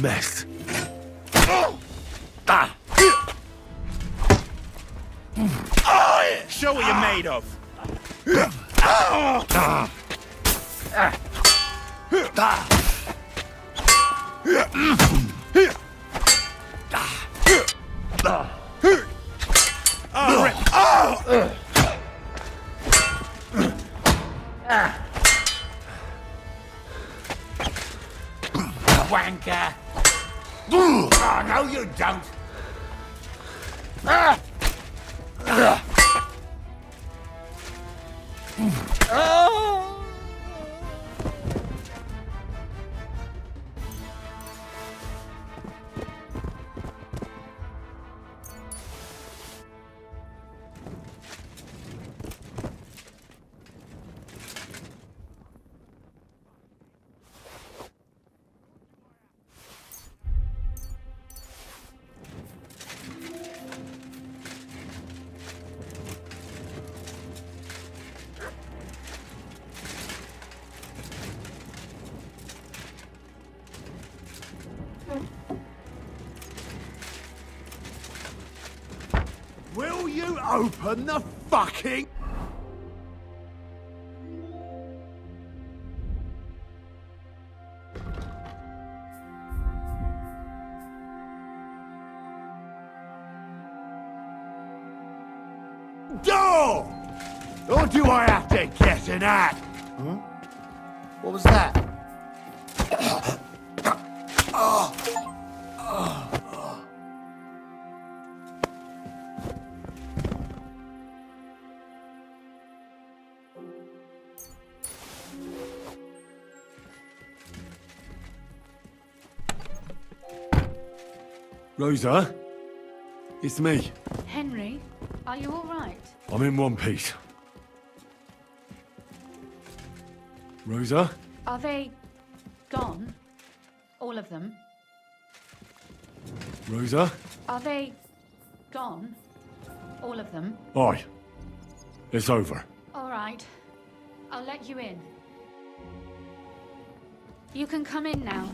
Mess. Show what you're made of! Wanker! Oh, no, you don't! Will you open the fucking... door? Or do I have to get an act? Huh? What was that? Rosa? It's me. Henry, are you all right? I'm in one piece. Rosa? Are they gone? All of them? Rosa? Are they gone? All of them? Aye. It's over. All right. I'll let you in. You can come in now.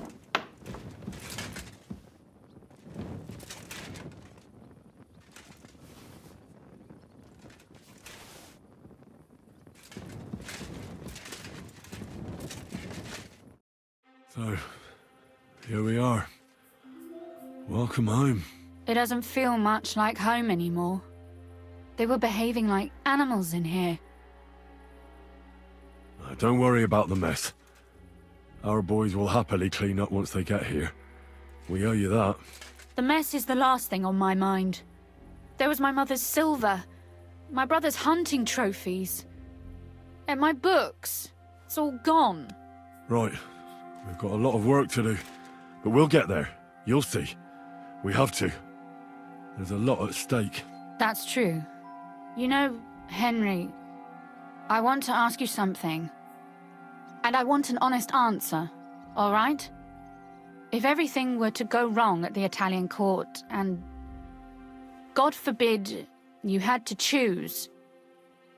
So, here we are. Welcome home. It doesn't feel much like home anymore. They were behaving like animals in here. Don't worry about the mess. Our boys will happily clean up once they get here. We owe you that. The mess is the last thing on my mind. There was my mother's silver, my brother's hunting trophies, and my books. It's all gone. Right. We've got a lot of work to do. But we'll get there. You'll see. We have to. There's a lot at stake. That's true. You know, Henry, I want to ask you something. And I want an honest answer, all right? If everything were to go wrong at the Italian court and, God forbid, you had to choose,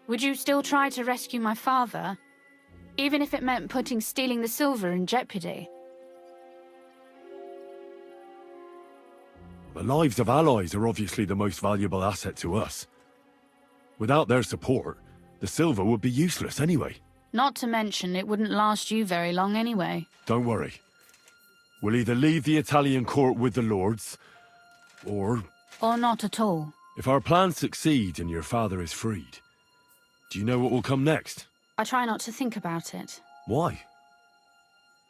would you still try to rescue my father, even if it meant putting stealing the silver in jeopardy? The lives of allies are obviously the most valuable asset to us. Without their support, the silver would be useless anyway. Not to mention, it wouldn't last you very long anyway. Don't worry. We'll either leave the Italian court with the lords, or... Or not at all. If our plan succeeds and your father is freed, do you know what will come next? I try not to think about it. Why?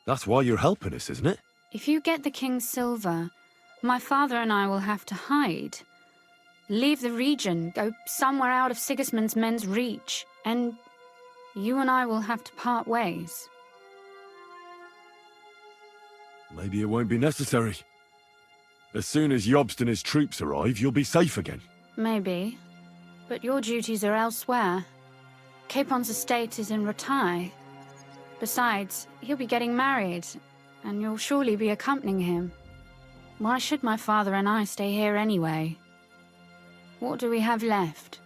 That's why you're helping us, isn't it? If you get the king's silver, my father and I will have to hide. Leave the region, go somewhere out of Sigismund's men's reach, and you and I will have to part ways. Maybe it won't be necessary. As soon as Jobst and his troops arrive, you'll be safe again. Maybe. But your duties are elsewhere. Capon's estate is in Ratai. Besides, he'll be getting married, and you'll surely be accompanying him. Why should my father and I stay here anyway? What do we have left?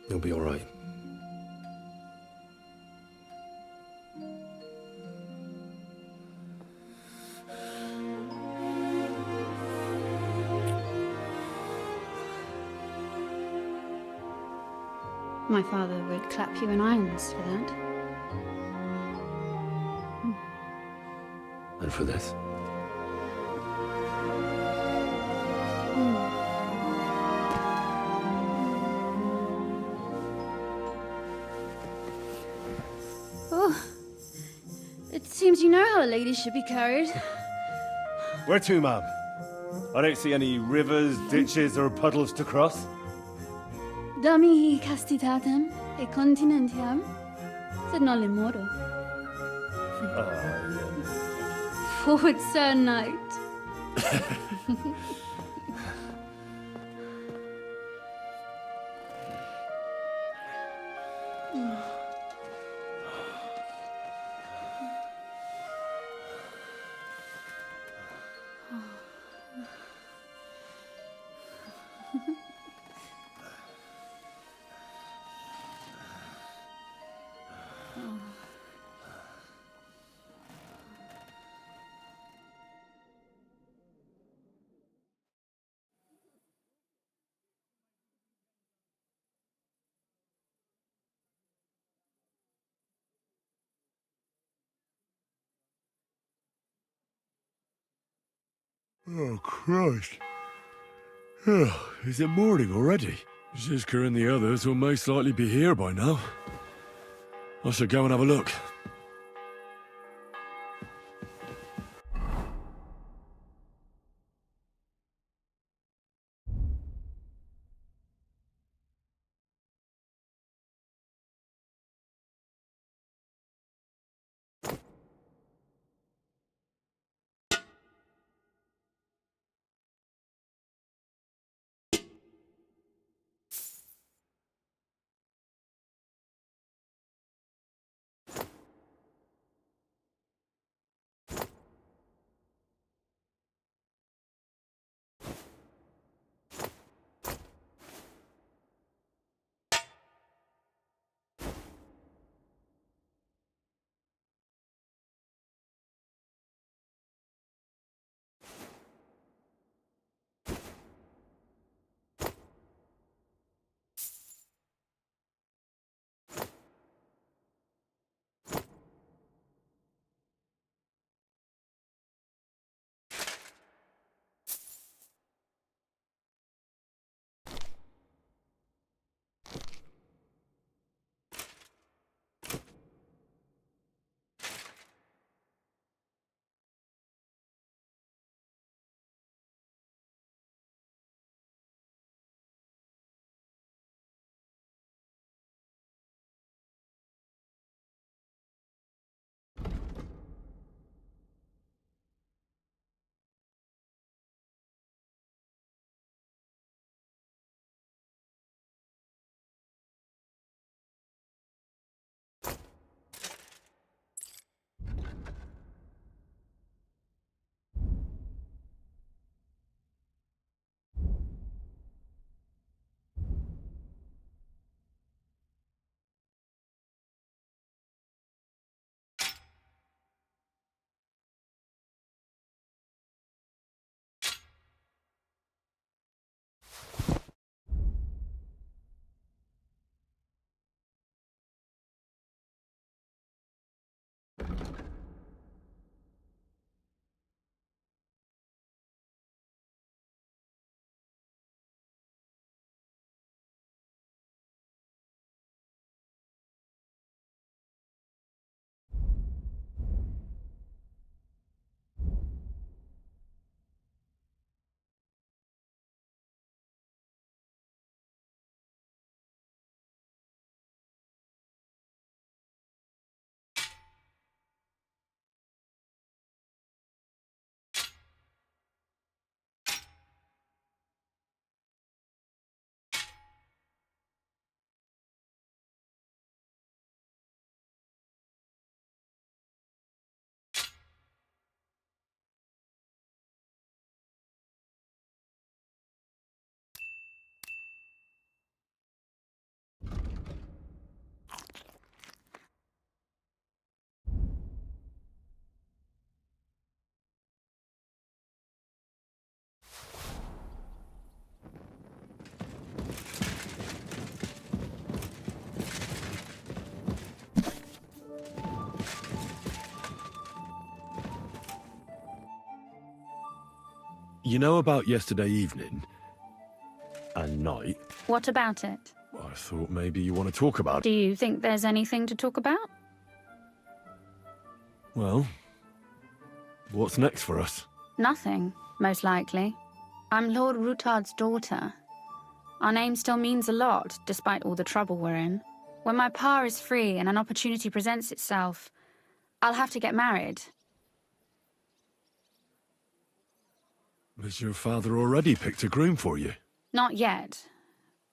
You'll be all right. My father would clap you in irons for that. And for this? Oh, it seems you know how a lady should be carried. Where to, ma'am? I don't see any rivers, ditches, or puddles to cross. Dami castitatem e continentiam, sed non lemoro. Forward, Sir Knight. Oh, Christ. Oh, is it morning already? Zizka and the others will most likely be here by now. I should go and have a look. You know about yesterday evening and night? What about it? I thought maybe you want to talk about Do it. you think there's anything to talk about? Well, what's next for us? Nothing, most likely. I'm Lord Rutard's daughter. Our name still means a lot, despite all the trouble we're in. When my pa is free and an opportunity presents itself, I'll have to get married. Has your father already picked a groom for you? Not yet,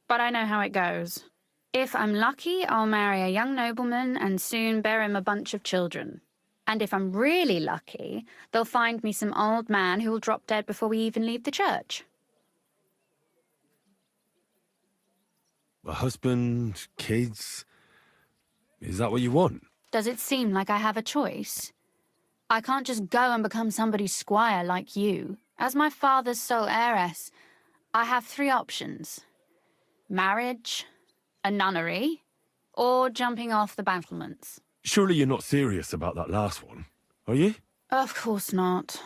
but I know how it goes. If I'm lucky, I'll marry a young nobleman and soon bear him a bunch of children. And if I'm really lucky, they'll find me some old man who will drop dead before we even leave the church. A husband, kids? Is that what you want? Does it seem like I have a choice? I can't just go and become somebody's squire like you. As my father's sole heiress, I have 3 options. Marriage, a nunnery, or jumping off the battlements. Surely you're not serious about that last one, are you? Of course not.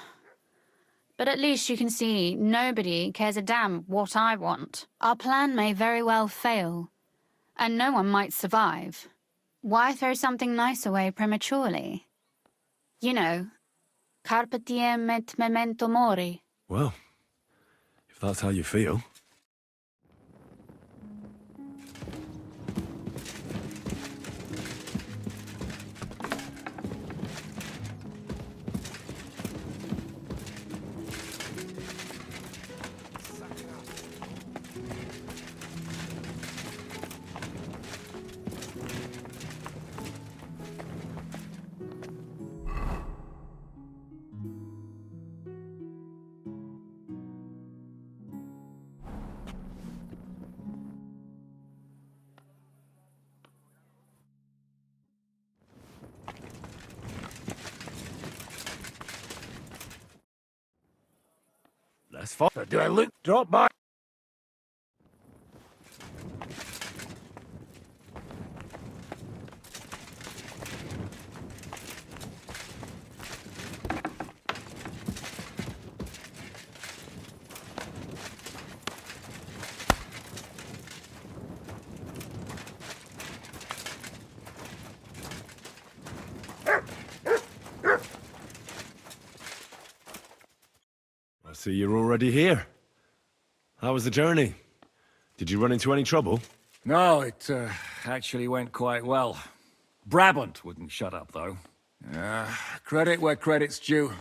But at least you can see nobody cares a damn what I want. Our plan may very well fail, and no one might survive. Why throw something nice away prematurely? You know, carpe diem et memento mori. Well, if that's how you feel. Let's follow. Do I look? Drop by. I see you're already here. How was the journey? Did you run into any trouble? No, it actually went quite well. Brabant wouldn't shut up, though. Credit where credit's due.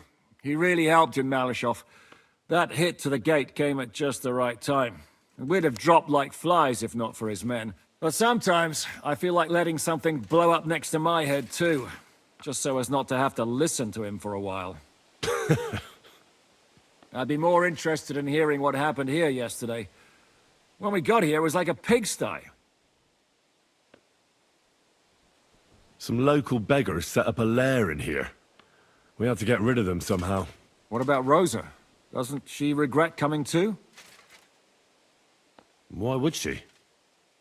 He really helped in Malishov. That hit to the gate came at just the right time. We'd have dropped like flies if not for his men. But sometimes, I feel like letting something blow up next to my head, too. Just so as not to have to listen to him for a while. I'd be more interested in hearing what happened here yesterday. When we got here, it was like a pigsty. Some local beggars set up a lair in here. We had to get rid of them somehow. What about Rosa? Doesn't she regret coming too? Why would she?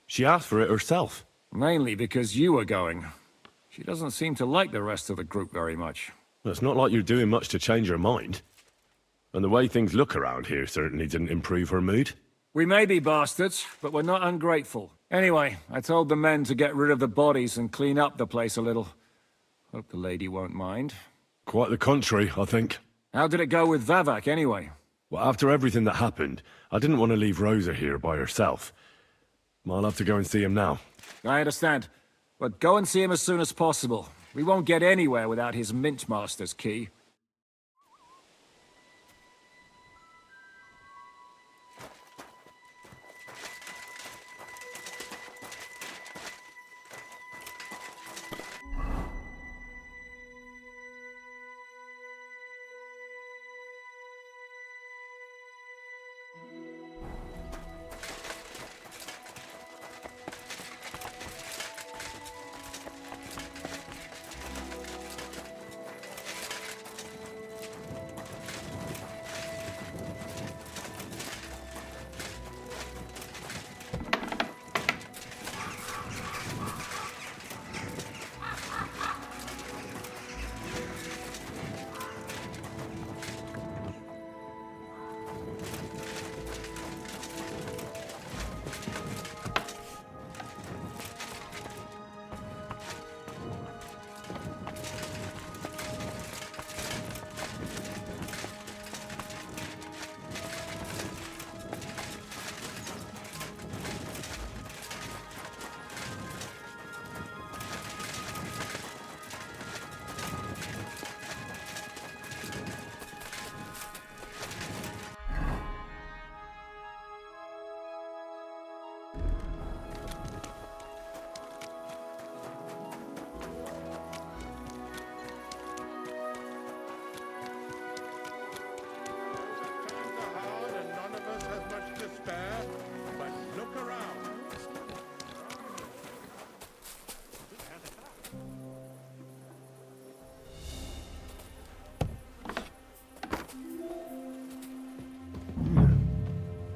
She asked for it herself. Mainly because you were going. She doesn't seem to like the rest of the group very much. Well, it's not like you're doing much to change her mind. And the way things look around here certainly didn't improve her mood. We may be bastards, but we're not ungrateful. Anyway, I told the men to get rid of the bodies and clean up the place a little. Hope the lady won't mind. Quite the contrary, I think. How did it go with Vavak, anyway? Well, after everything that happened, I didn't want to leave Rosa here by herself. I'll have to go and see him now. I understand. But go and see him as soon as possible. We won't get anywhere without his Mintmaster's key.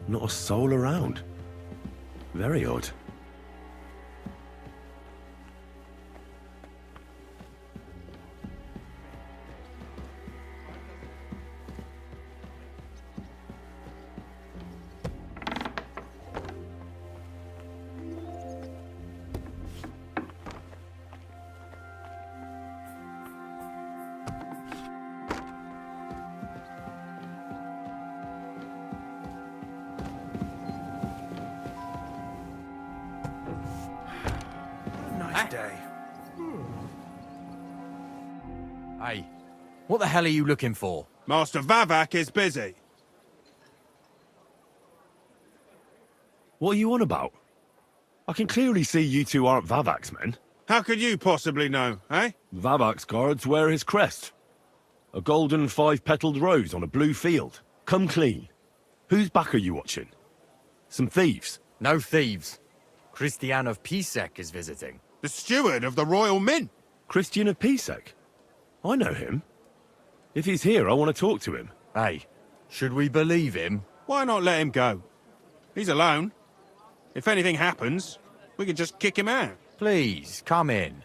Not a soul around. Very odd. Nice day. Hey, what the hell are you looking for? Master Vavak is busy. What are you on about? I can clearly see you two aren't Vavak's men. How could you possibly know, eh? Vavak's guards wear his crest. A golden five-petaled rose on a blue field. Come clean. Whose back are you watching? Some thieves? No thieves. Christian of Pisek is visiting. The steward of the Royal Mint. Christian of Pisek? I know him. If he's here, I want to talk to him. Hey, should we believe him? Why not let him go? He's alone. If anything happens, we can just kick him out. Please, come in.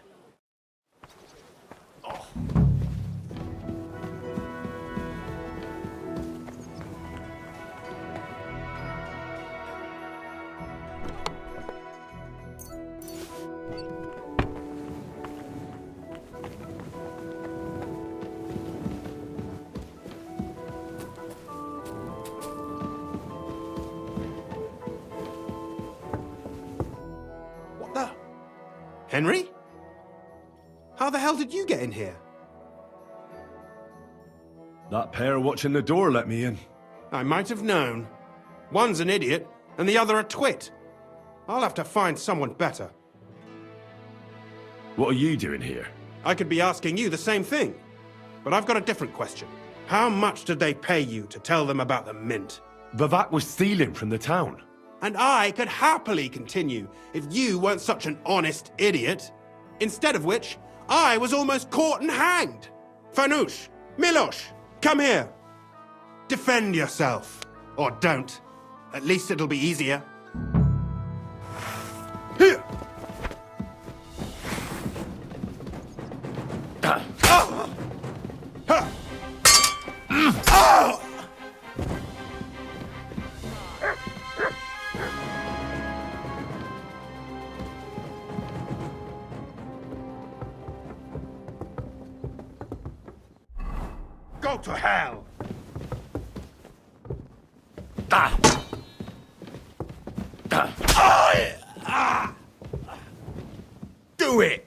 Henry? How the hell did you get in here? That pair watching the door let me in. I might have known. One's an idiot, and the other a twit. I'll have to find someone better. What are you doing here? I could be asking you the same thing. But I've got a different question. How much did they pay you to tell them about the Mint? Vavak was stealing from the town. And I could happily continue if you weren't such an honest idiot. Instead of which, I was almost caught and hanged. Fanush, Milosh, come here. Defend yourself. Or don't. At least it'll be easier. Here! Go to hell! Do it!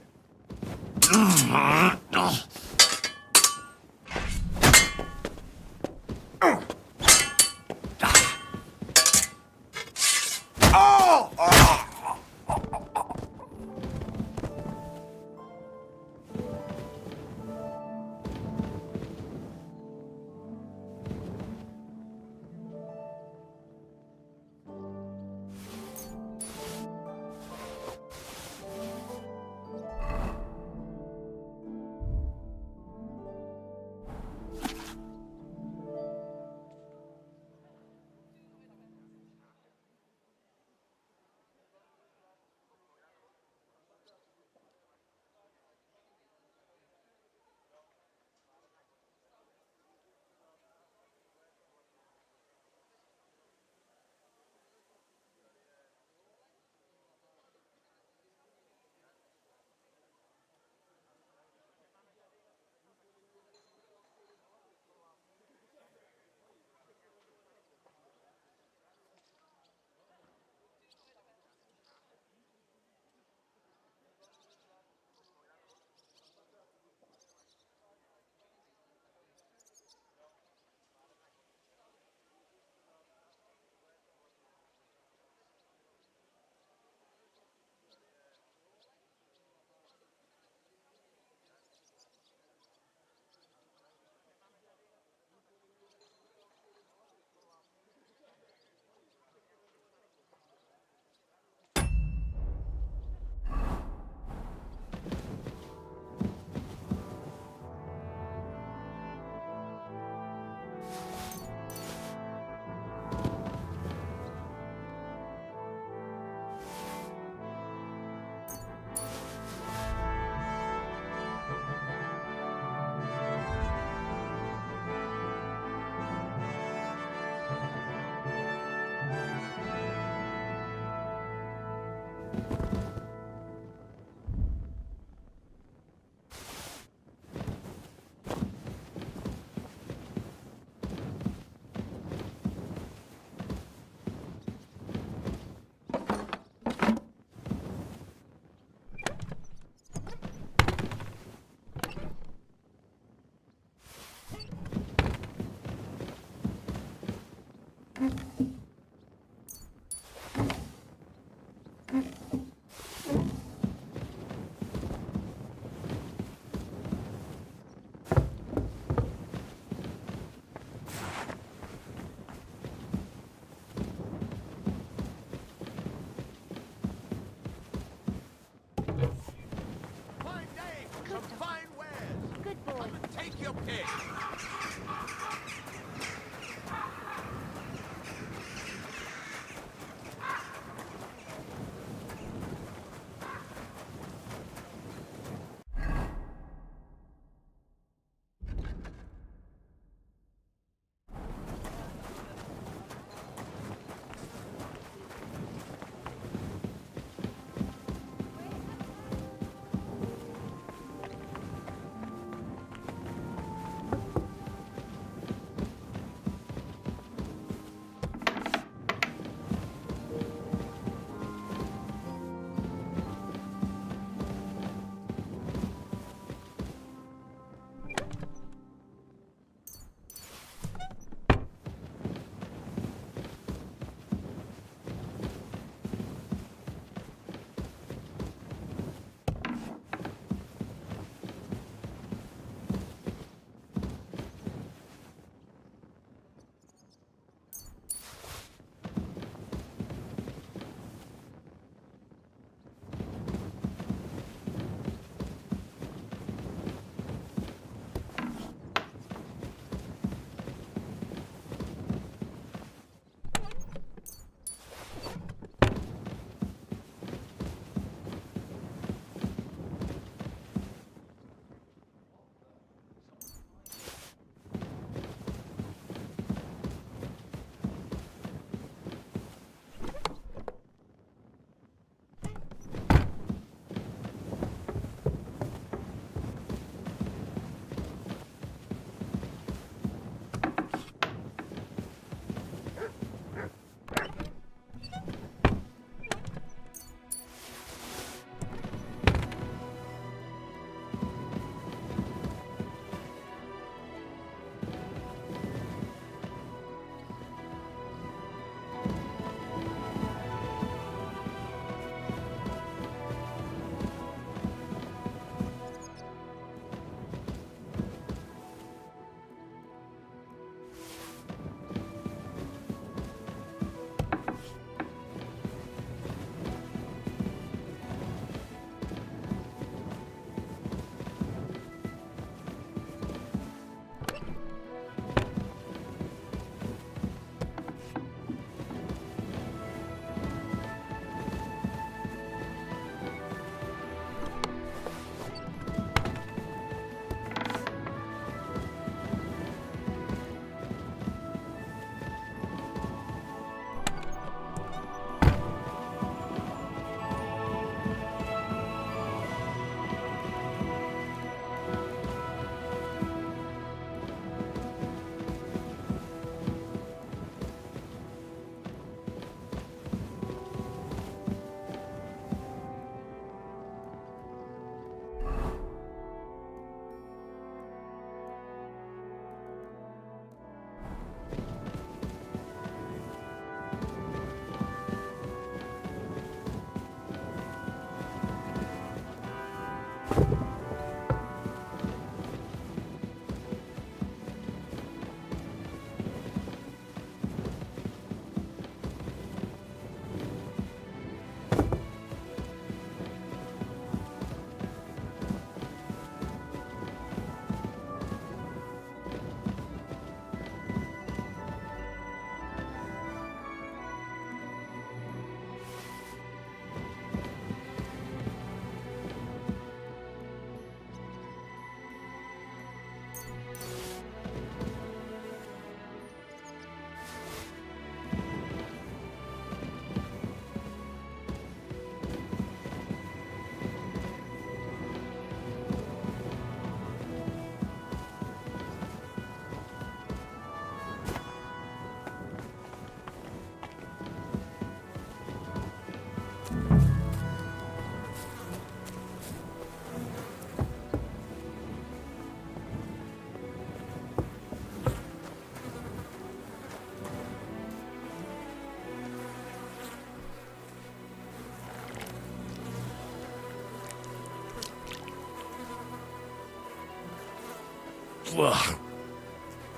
Ugh.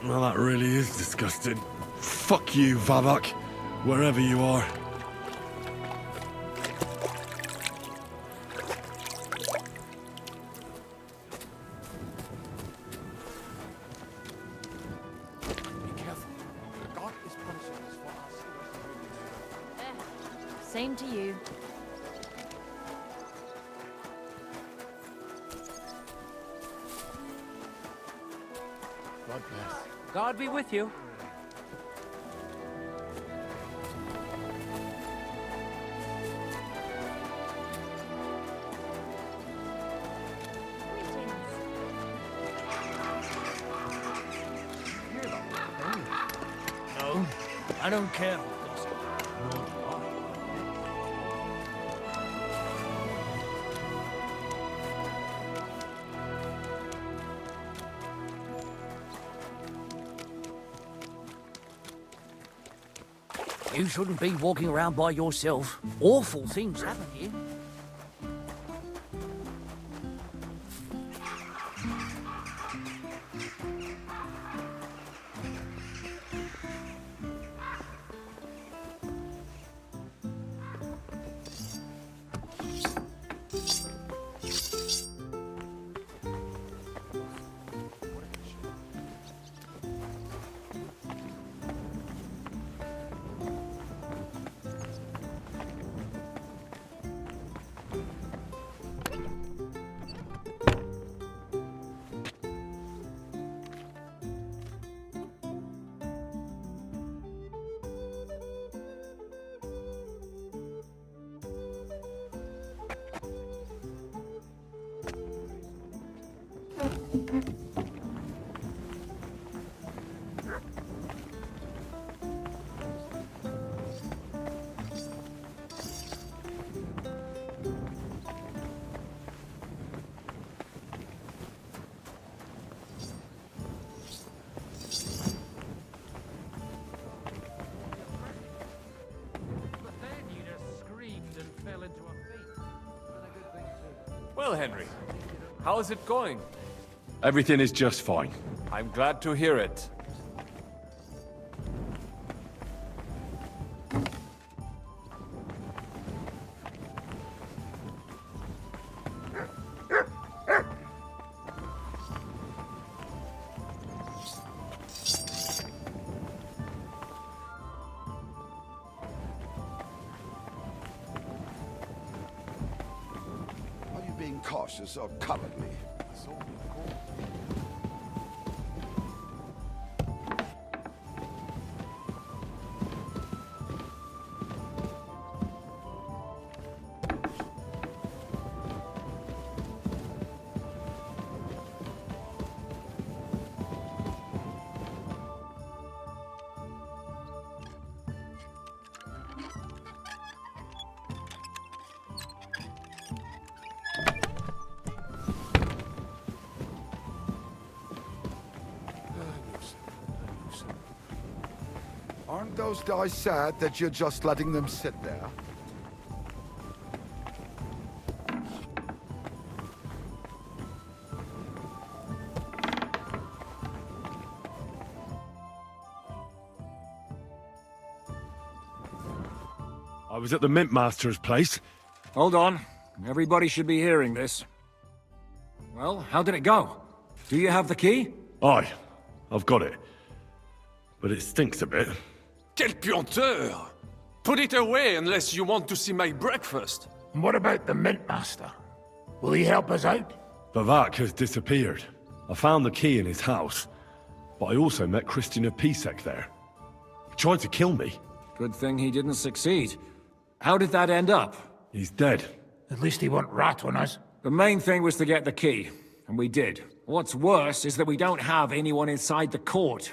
Well, that really is disgusting. Fuck you, Vavak, wherever you are. Same to you. God bless. God be with you. No, I don't care. You shouldn't be walking around by yourself. Awful things happen here. Well, Henry, how is it going? Everything is just fine. I'm glad to hear it. Are you being cautious or cowardly? Aren't those guys sad that you're just letting them sit there? I was at the Mint Master's place. Hold on. Everybody should be hearing this. Well, how did it go? Do you have the key? Aye, I've got it. But it stinks a bit. Quel puanteur! Put it away unless you want to see my breakfast. And what about the Mint Master? Will he help us out? Vavak has disappeared. I found the key in his house. But I also met Christian of Pisek there. He tried to kill me. Good thing he didn't succeed. How did that end up? He's dead. At least he won't rat on us. The main thing was to get the key, and we did. What's worse is that we don't have anyone inside the court.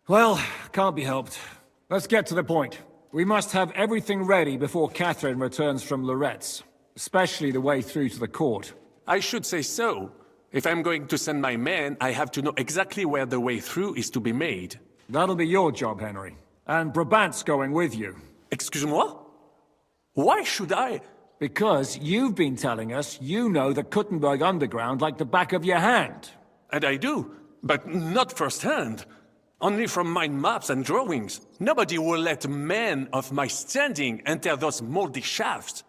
Well, can't be helped. Let's get to the point. We must have everything ready before Catherine returns from Loretz, especially the way through to the court. I should say so. If I'm going to send my men, I have to know exactly where the way through is to be made. That'll be your job, Henry. And Brabant's going with you. Excuse-moi? Why should I? Because you've been telling us you know the Kuttenberg underground like the back of your hand. And I do. But not firsthand. Only from my maps and drawings. Nobody will let men of my standing enter those moldy shafts.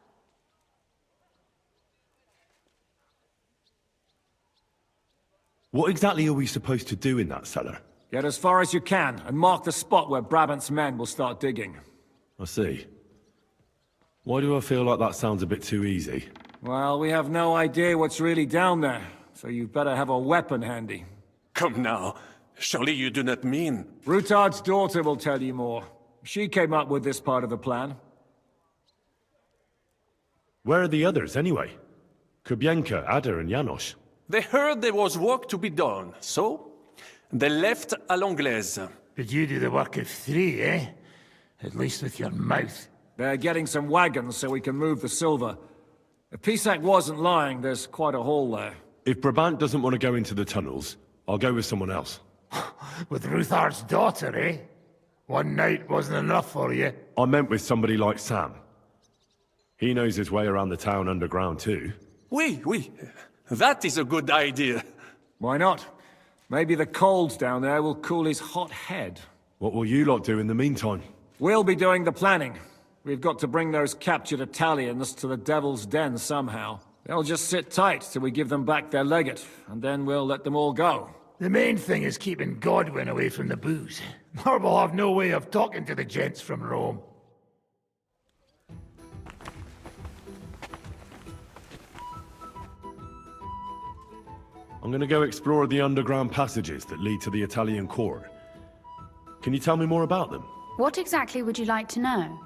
What exactly are we supposed to do in that cellar? Get as far as you can, and mark the spot where Brabant's men will start digging. I see. Why do I feel like that sounds a bit too easy? Well, we have no idea what's really down there, so you'd better have a weapon handy. Come now. Surely you do not mean... Rutard's daughter will tell you more. She came up with this part of the plan. Where are the others, anyway? Kubienka, Ada, and Janos. They heard there was work to be done, so... they left à l'anglaise. But you do the work of 3, eh? At least with your mouth. They're getting some wagons so we can move the silver. If Pisak wasn't lying, there's quite a haul there. If Brabant doesn't want to go into the tunnels, I'll go with someone else. With Ruthar's daughter, eh? One night wasn't enough for you. I meant with somebody like Sam. He knows his way around the town underground too. Oui. That is a good idea. Why not? Maybe the cold down there will cool his hot head. What will you lot do in the meantime? We'll be doing the planning. We've got to bring those captured Italians to the Devil's Den somehow. They'll just sit tight till we give them back their legate, and then we'll let them all go. The main thing is keeping Godwin away from the booze. Or we'll have no way of talking to the gents from Rome. I'm gonna go explore the underground passages that lead to the Italian court. Can you tell me more about them? What exactly would you like to know?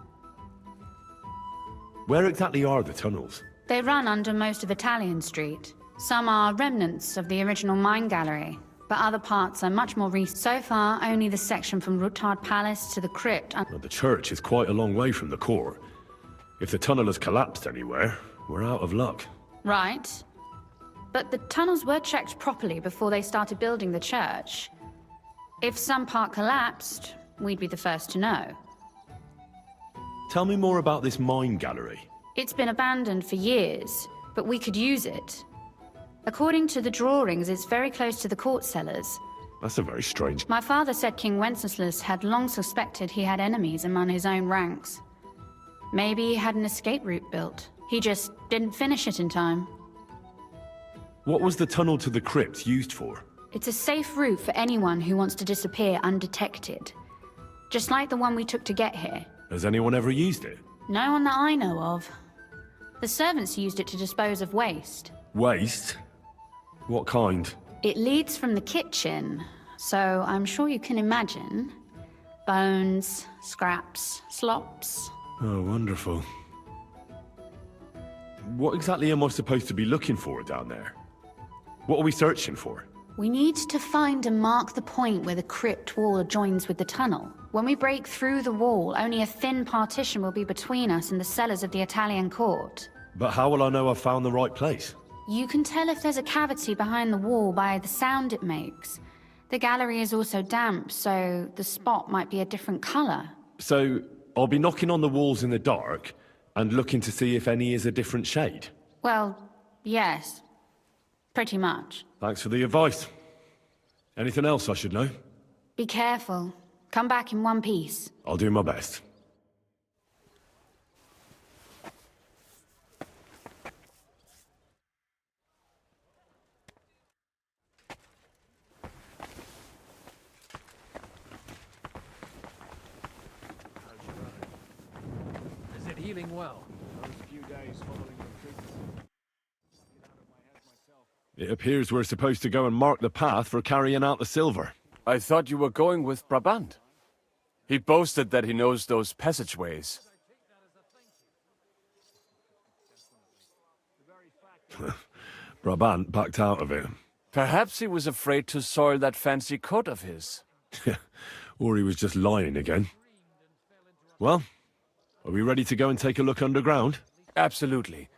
Where exactly are the tunnels? They run under most of Italian Street. Some are remnants of the original mine gallery, but other parts are much more recent. So far, only the section from Rutard Palace to the crypt. Well, the church is quite a long way from the court. If the tunnel has collapsed anywhere, we're out of luck. Right. But the tunnels were checked properly before they started building the church. If some part collapsed, we'd be the first to know. Tell me more about this mine gallery. It's been abandoned for years, but we could use it. According to the drawings, it's very close to the court cellars. That's a very strange... My father said King Wenceslas had long suspected he had enemies among his own ranks. Maybe he had an escape route built. He just didn't finish it in time. What was the tunnel to the crypt used for? It's a safe route for anyone who wants to disappear undetected. Just like the one we took to get here. Has anyone ever used it? No one that I know of. The servants used it to dispose of waste. Waste? What kind? It leads from the kitchen, so I'm sure you can imagine. Bones, scraps, slops. Oh, wonderful. What exactly am I supposed to be looking for down there? What are we searching for? We need to find and mark the point where the crypt wall joins with the tunnel. When we break through the wall, only a thin partition will be between us and the cellars of the Italian court. But how will I know I've found the right place? You can tell if there's a cavity behind the wall by the sound it makes. The gallery is also damp, so the spot might be a different color. So, I'll be knocking on the walls in the dark and looking to see if any is a different shade? Well, yes. Pretty much. Thanks for the advice. Anything else I should know? Be careful. Come back in one piece. I'll do my best. Is it healing well? It appears we're supposed to go and mark the path for carrying out the silver. I thought you were going with Brabant. He boasted that he knows those passageways. Brabant backed out of it. Perhaps he was afraid to soil that fancy coat of his. Or he was just lying again. Well, are we ready to go and take a look underground? Absolutely.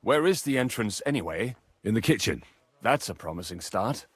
Where is the entrance anyway? In the kitchen. That's a promising start.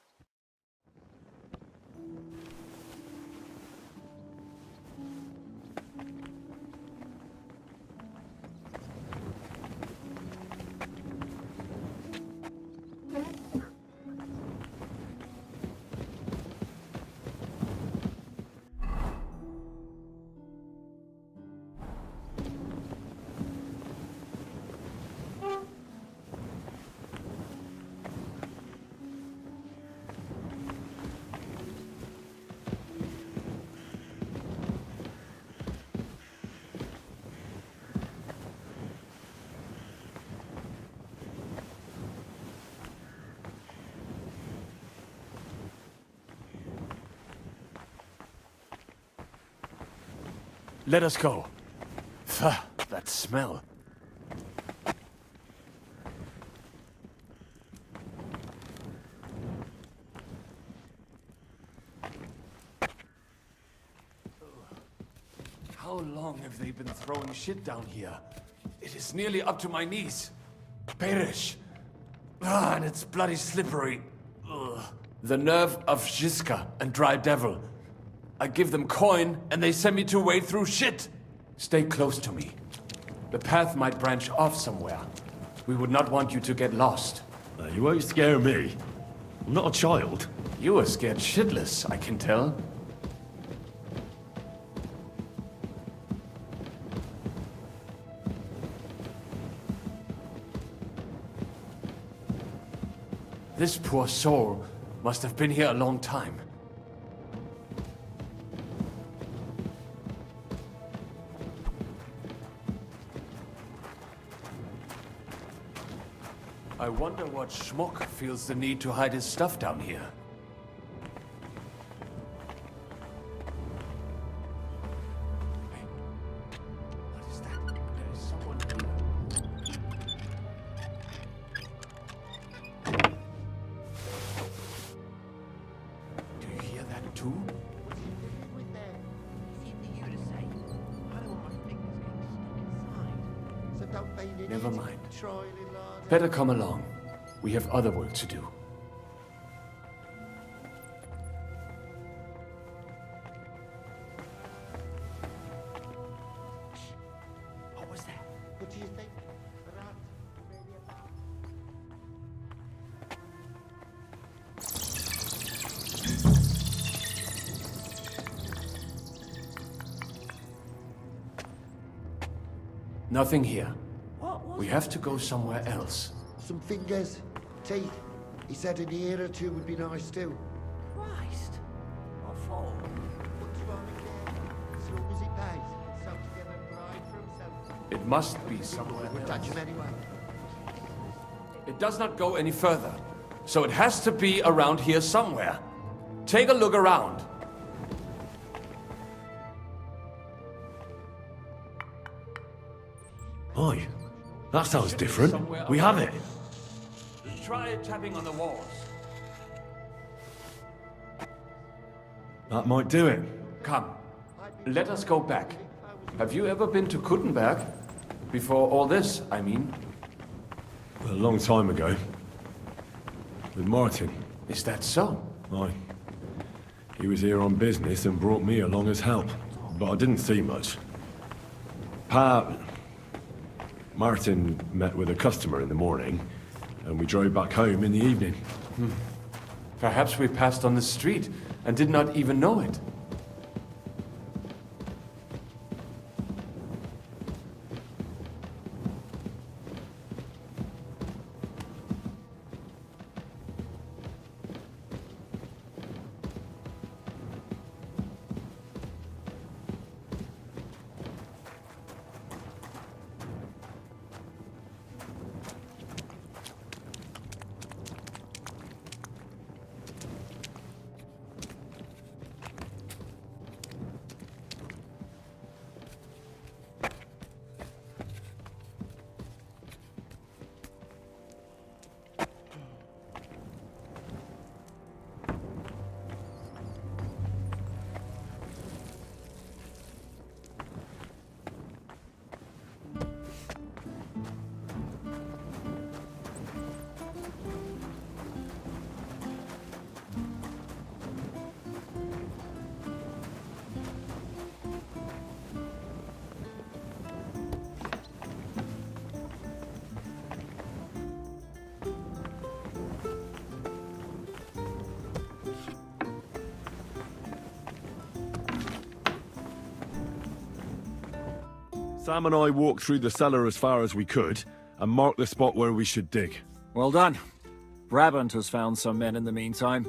Let us go. Pho, that smell. How long have they been throwing shit down here? It is nearly up to my knees. Perish. Ah, and it's bloody slippery. Ugh. The nerve of Žižka and Dry Devil. I give them coin, and they send me to wade through shit. Stay close to me. The path might branch off somewhere. We would not want you to get lost. You won't scare me. I'm not a child. You are scared shitless, I can tell. This poor soul must have been here a long time. I wonder what schmuck feels the need to hide his stuff down here. Hey, what is that? There is someone here. Do you hear that too? Never mind. Better come along. We have other work to do. What was that? What do you think? A rat? Maybe a bat? Nothing here. We have to go somewhere else. Some fingers, teeth. He said an ear or two would be nice too. Christ! What for? Put you on again. As long as he pays, he'll sew together a bride for himself. It must be somewhere We'll touch else. him anyway. It does not go any further. So it has to be around here somewhere. Take a look around. Oi, that sounds different. We have it. Try tapping on the walls. That might do it. Come, let us go back. Have you ever been to Kuttenberg? Before all this, I mean. A long time ago. With Martin. Is that so? Aye. He was here on business and brought me along as help. But I didn't see much. Martin met with a customer in the morning, and we drove back home in the evening. Perhaps we passed on the street and did not even know it. Sam and I walked through the cellar as far as we could, and marked the spot where we should dig. Well done. Brabant has found some men in the meantime.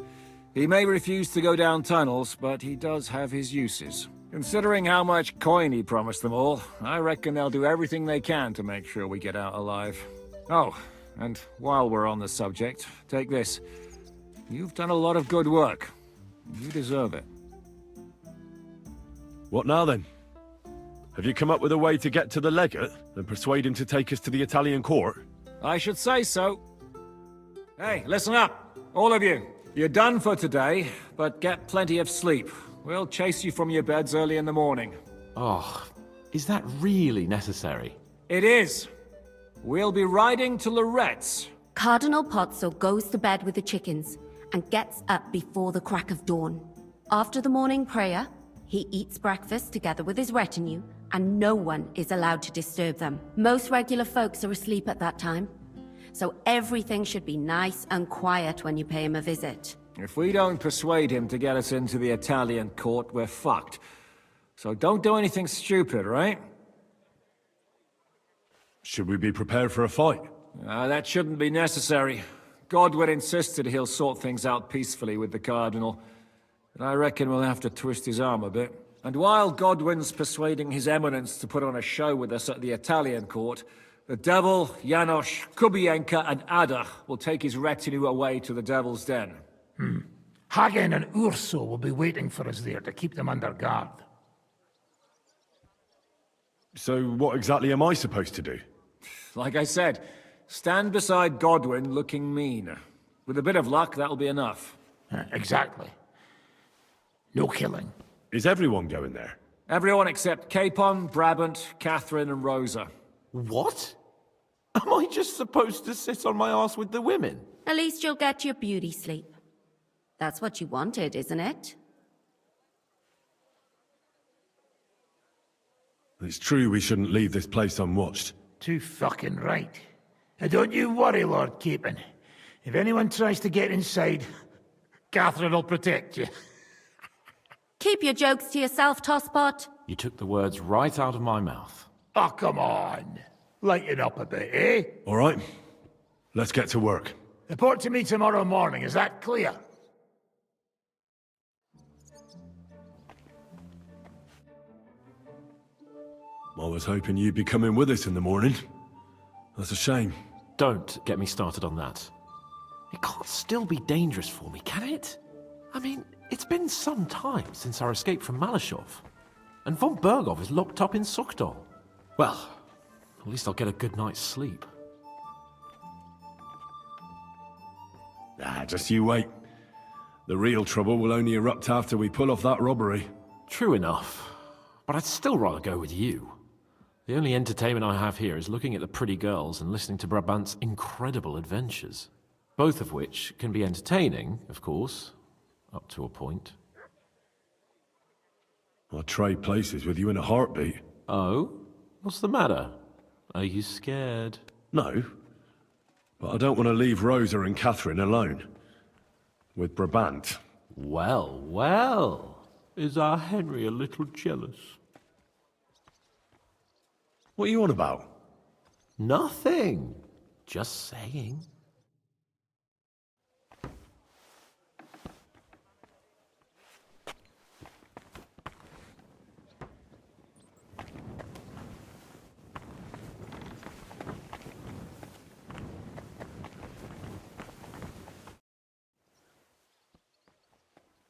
He may refuse to go down tunnels, but he does have his uses. Considering how much coin he promised them all, I reckon they'll do everything they can to make sure we get out alive. Oh, and while we're on the subject, take this. You've done a lot of good work. You deserve it. What now then? Have you come up with a way to get to the legate and persuade him to take us to the Italian court? I should say so. Hey, listen up, all of you. You're done for today, but get plenty of sleep. We'll chase you from your beds early in the morning. Oh, is that really necessary? It is. We'll be riding to Loretz. Cardinal Pozzo goes to bed with the chickens and gets up before the crack of dawn. After the morning prayer, he eats breakfast together with his retinue, and no one is allowed to disturb them. Most regular folks are asleep at that time, so everything should be nice and quiet when you pay him a visit. If we don't persuade him to get us into the Italian court, we're fucked. So don't do anything stupid, right? Should we be prepared for a fight? That shouldn't be necessary. Godwin insisted he'll sort things out peacefully with the Cardinal. And I reckon we'll have to twist his arm a bit. And while Godwin's persuading His Eminence to put on a show with us at the Italian court, the Devil, Janosch, Kubienka, and Ada will take his retinue away to the Devil's Den. Hagen and Urso will be waiting for us there to keep them under guard. So what exactly am I supposed to do? Like I said, stand beside Godwin looking mean. With a bit of luck, that'll be enough. Exactly. No killing. Is everyone going there? Everyone except Capon, Brabant, Catherine, and Rosa. What? Am I just supposed to sit on my ass with the women? At least you'll get your beauty sleep. That's what you wanted, isn't it? It's true we shouldn't leave this place unwatched. Too fucking right. Now don't you worry, Lord Capon. If anyone tries to get inside, Catherine will protect you. Keep your jokes to yourself, Tosspot. You took the words right out of my mouth. Oh, come on. Lighten up a bit, eh? All right. Let's get to work. Report to me tomorrow morning, is that clear? I was hoping you'd be coming with us in the morning. That's a shame. Don't get me started on that. It can't still be dangerous for me, can it? I mean, it's been some time since our escape from Malashov. And von Bergov is locked up in Sukdol. Well, at least I'll get a good night's sleep. Just you wait. The real trouble will only erupt after we pull off that robbery. True enough. But I'd still rather go with you. The only entertainment I have here is looking at the pretty girls and listening to Brabant's incredible adventures. Both of which can be entertaining, of course, up to a point. I'd trade places with you in a heartbeat. Oh? What's the matter? Are you scared? No. But I don't want to leave Rosa and Catherine alone. With Brabant. Well, well. Is our Henry a little jealous? What are you on about? Nothing. Just saying.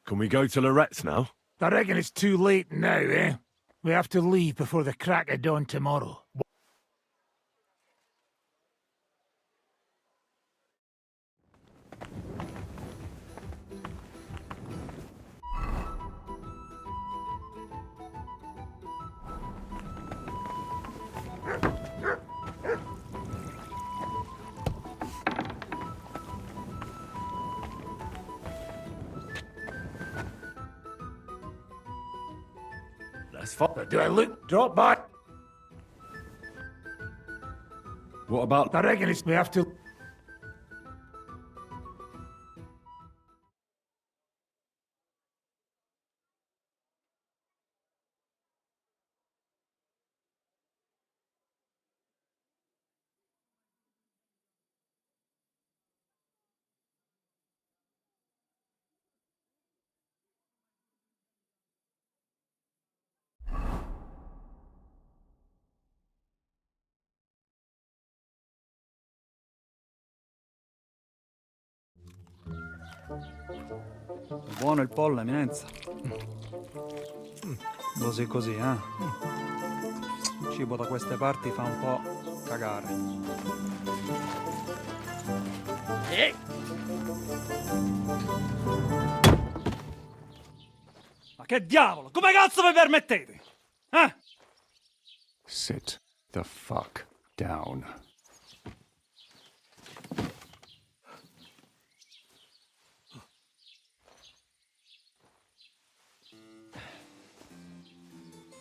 Can we go to Loretz now? I reckon it's too late now, eh? We have to leave before the crack of dawn tomorrow. That's fine. Do I look? Drop back. What about... I reckon we have to... Buono il pollo, eminenza. Così così, eh? Cibo da queste parti fa un po' cagare. Ma che diavolo? Come cazzo vi permettete? Eh? Sit the fuck down.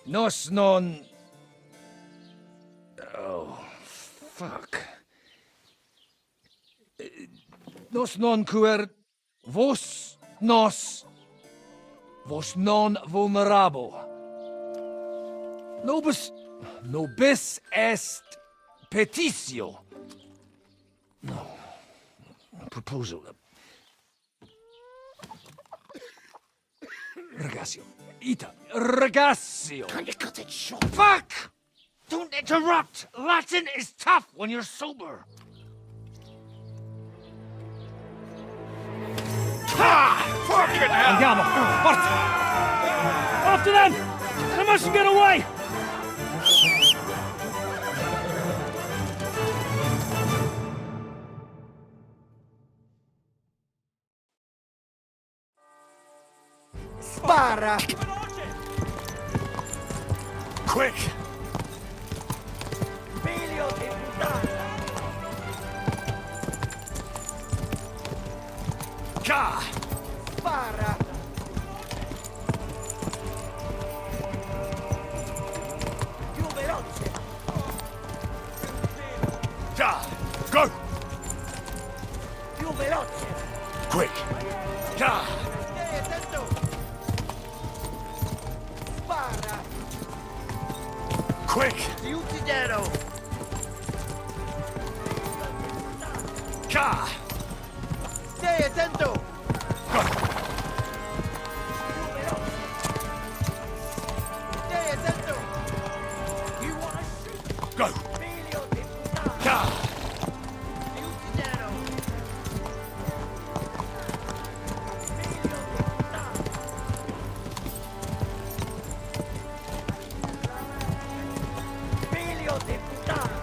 Nos non... Oh, fuck. Nos non cuer... Vos nos... Vos non vulnerabo. Nobis est petitio. No. Proposal. Ragazio. Ita. Ragazio. Can you cut it short? Fuck! Don't interrupt! Latin is tough when you're sober. Fucking hell! Andiamo! Forza! After them! They mustn't get away! Spara! Quick! Figlio di puttana! Ka! Spara! Più veloce! Ka! Go! Più veloce! Quick! Ka! Stai attento! Spara! Quick! Ti ucciderò! Ka! Stai attento! Go! Più veloce! Stai attento! You wanna shoot? Go! Figlio di puttana! Ka! Ti ucciderò! Figlio di puttana!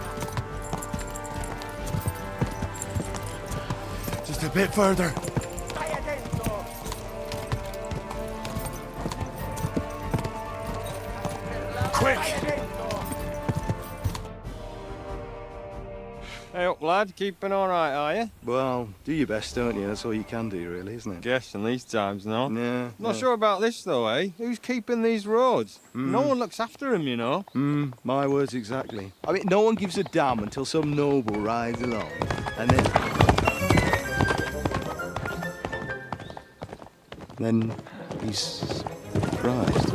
Just a bit further. Stai attento! Quick! Hey up, lad. Keeping all right, are you? Well, do your best, don't you? That's all you can do, really, isn't it? Guess in these times, no? Yeah. Not sure about this, though, eh? Who's keeping these roads? No one looks after them, you know. My words exactly. I mean, no one gives a damn until some noble rides along. And then he's surprised.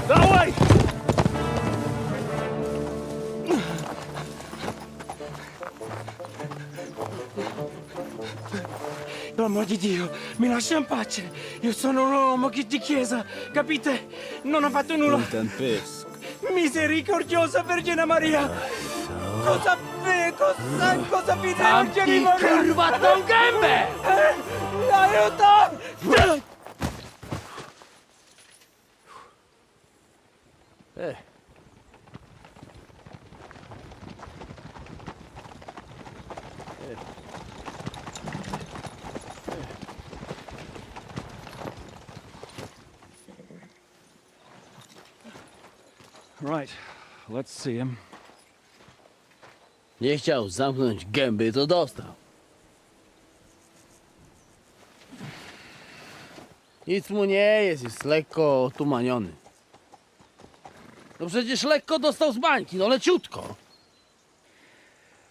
That way! Per amor di Dio, mi lascia in pace. Io sono un uomo di chiesa, capite? Non ho fatto nulla. Non t'impisco. Misericordiosa Vergine Maria! Cosa fide Vergine Maria? curvato un gambe! Aiuto! Right, let's see him. Nie chciał zamknąć gęby, to dostał. Nic mu nie jest lekko otumaniony. No przecież lekko dostał z bańki, no leciutko.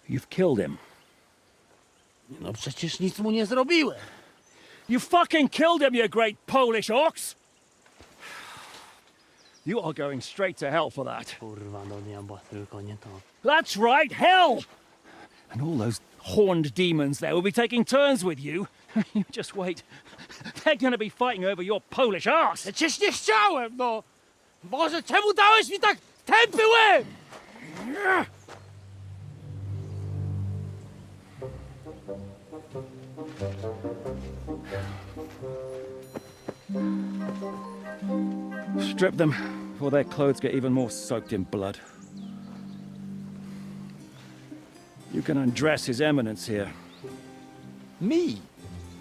You've killed him. No przecież nic mu nie zrobiłem. You fucking killed him, you great Polish ox! You are going straight to hell for that. Kurwa, do diabła, tylko nie to. That's right, hell! And all those horned demons there will be taking turns with you. You just wait. They're gonna be fighting over your Polish arse. Przecież nie chciałem, no! Boże, czemu dałeś mi tak tępy łeb? Strip them before their clothes get even more soaked in blood. You can undress His Eminence here. Me?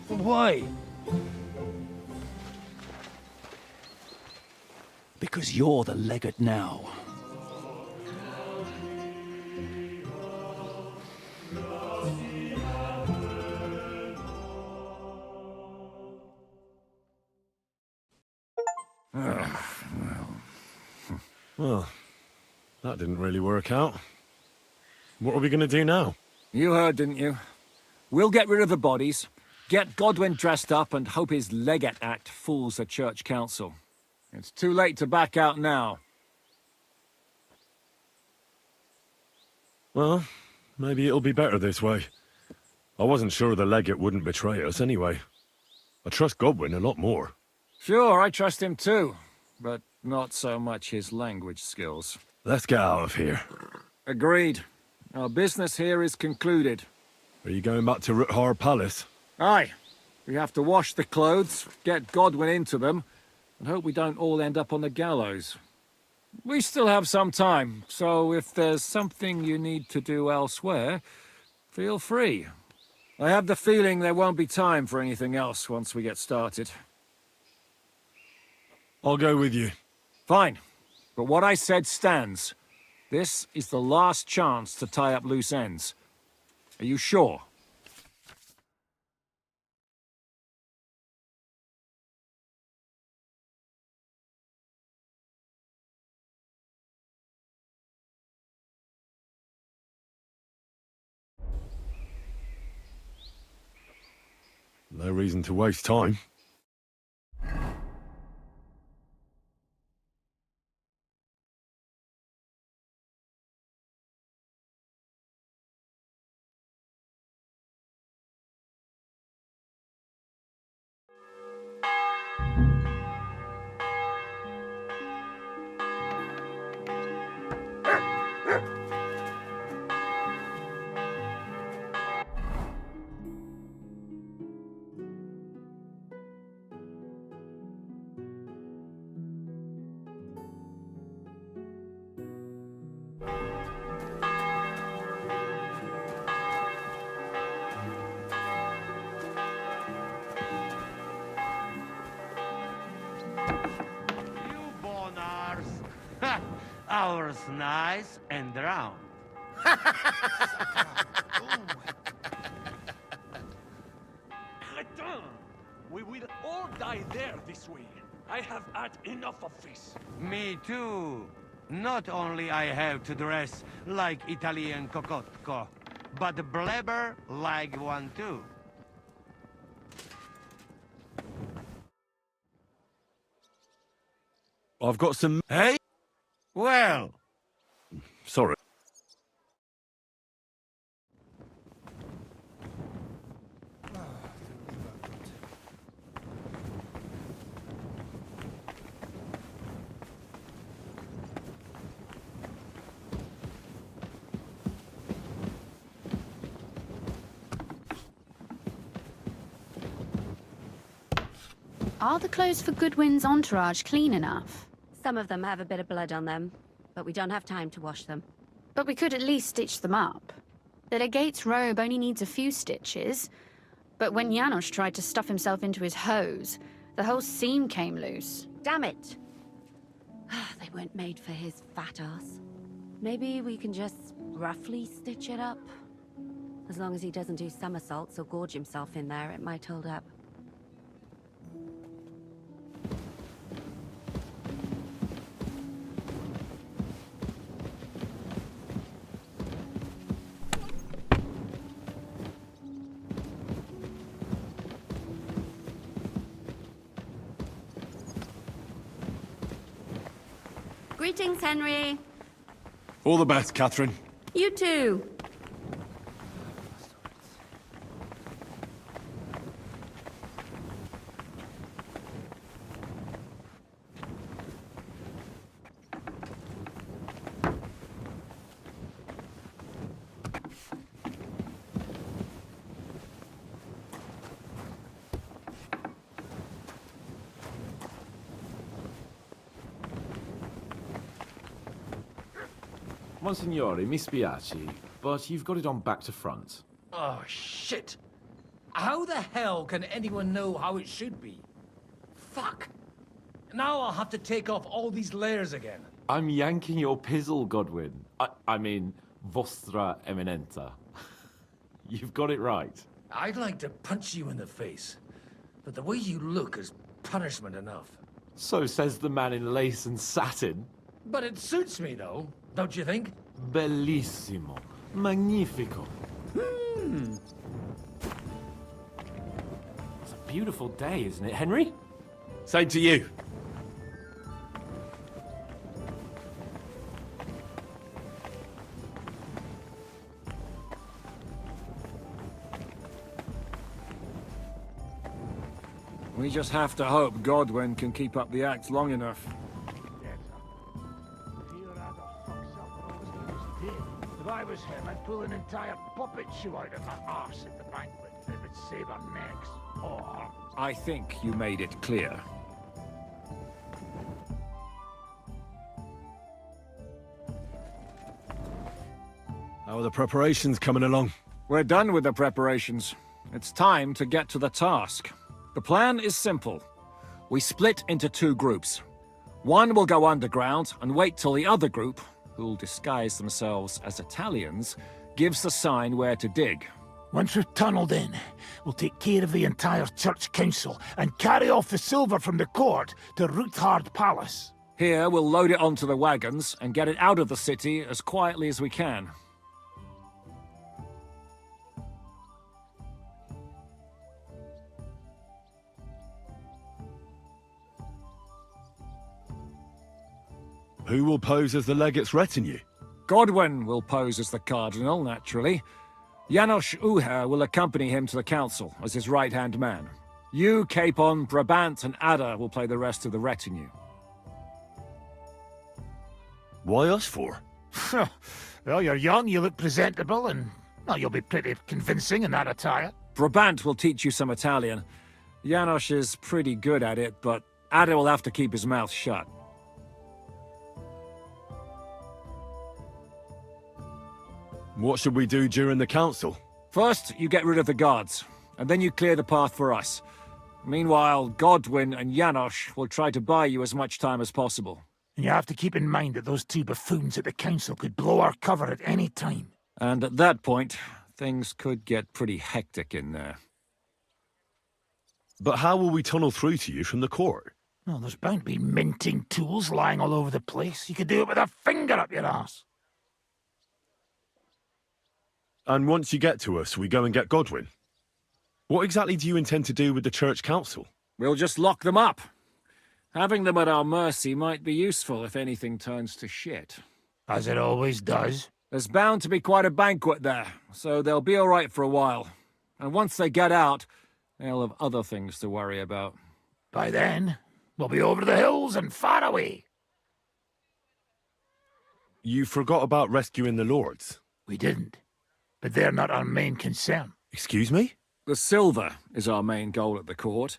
Why? Because you're the legate now. Well, that didn't really work out. What are we going to do now? You heard, didn't you? We'll get rid of the bodies, get Godwin dressed up, and hope his Legate Act fools the Church Council. It's too late to back out now. Well, maybe it'll be better this way. I wasn't sure the legate wouldn't betray us anyway. I trust Godwin a lot more. Sure, I trust him too, but not so much his language skills. Let's get out of here. Agreed. Our business here is concluded. Are you going back to Ruthar Palace? Aye. We have to wash the clothes, get Godwin into them, and hope we don't all end up on the gallows. We still have some time, so if there's something you need to do elsewhere, feel free. I have the feeling there won't be time for anything else once we get started. I'll go with you. Fine. But what I said stands. This is the last chance to tie up loose ends. Are you sure? No reason to waste time. Ours nice and round. Cretin! We will all die there this way. I have had enough of this. Me too. Not only I have to dress like Italian cocotco, but blabber like one too. I've got some... Hey? Well... Sorry. Are the clothes for Goodwin's entourage clean enough? Some of them have a bit of blood on them, but we don't have time to wash them. But we could at least stitch them up. The legate's robe only needs a few stitches, but when Janos tried to stuff himself into his hose, the whole seam came loose. Damn it! They weren't made for his fat ass. Maybe we can just roughly stitch it up? As long as he doesn't do somersaults or gorge himself in there, it might hold up. Greetings, Henry. All the best, Catherine. You too. Monsignore, mi spiace, but you've got it on back to front. Oh, shit. How the hell can anyone know how it should be? Fuck. Now I'll have to take off all these layers again. I'm yanking your pizzle, Godwin. I mean, vostra eminenta. You've got it right. I'd like to punch you in the face, but the way you look is punishment enough. So says the man in lace and satin. But it suits me, though, don't you think? Bellissimo. Magnifico. It's a beautiful day, isn't it, Henry? Same to you. We just have to hope Godwin can keep up the act long enough. If I was him, I'd pull an entire puppet show out of my arse at the banquet. It would save our necks. Or... I think you made it clear. How are the preparations coming along? We're done with the preparations. It's time to get to the task. The plan is simple. We split into two groups. One will go underground and wait till the other group, who'll disguise themselves as Italians, gives the sign where to dig. Once we've tunneled in, we'll take care of the entire church council and carry off the silver from the court to Ruthard Palace. Here, we'll load it onto the wagons and get it out of the city as quietly as we can. Who will pose as the legate's retinue? Godwin will pose as the cardinal, naturally. Janos Uher will accompany him to the council as his right-hand man. You, Capon, Brabant, and Ada will play the rest of the retinue. Why us for? Well, you're young, you look presentable, and well, you'll be pretty convincing in that attire. Brabant will teach you some Italian. Janos is pretty good at it, but Ada will have to keep his mouth shut. What should we do during the council? First, you get rid of the guards, and then you clear the path for us. Meanwhile, Godwin and Janos will try to buy you as much time as possible. And you have to keep in mind that those two buffoons at the council could blow our cover at any time. And at that point, things could get pretty hectic in there. But how will we tunnel through to you from the court? Well, there's bound to be minting tools lying all over the place. You could do it with a finger up your ass. And once you get to us, we go and get Godwin. What exactly do you intend to do with the church council? We'll just lock them up. Having them at our mercy might be useful if anything turns to shit. As it always does. There's bound to be quite a banquet there, so they'll be all right for a while. And once they get out, they'll have other things to worry about. By then, we'll be over the hills and far away. You forgot about rescuing the lords. We didn't. But they're not our main concern. Excuse me? The silver is our main goal at the court.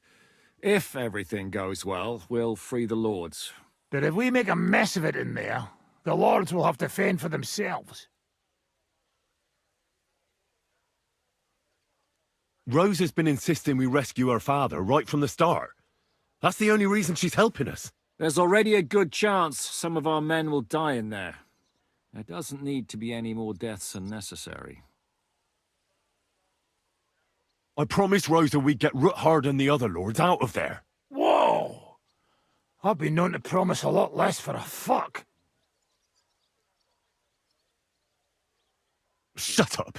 If everything goes well, we'll free the lords. But if we make a mess of it in there, the lords will have to fend for themselves. Rose has been insisting we rescue her father right from the start. That's the only reason she's helping us. There's already a good chance some of our men will die in there. There doesn't need to be any more deaths than necessary. I promised Rosa we'd get Ruthard and the other lords out of there. Whoa! I've been known to promise a lot less for a fuck. Shut up.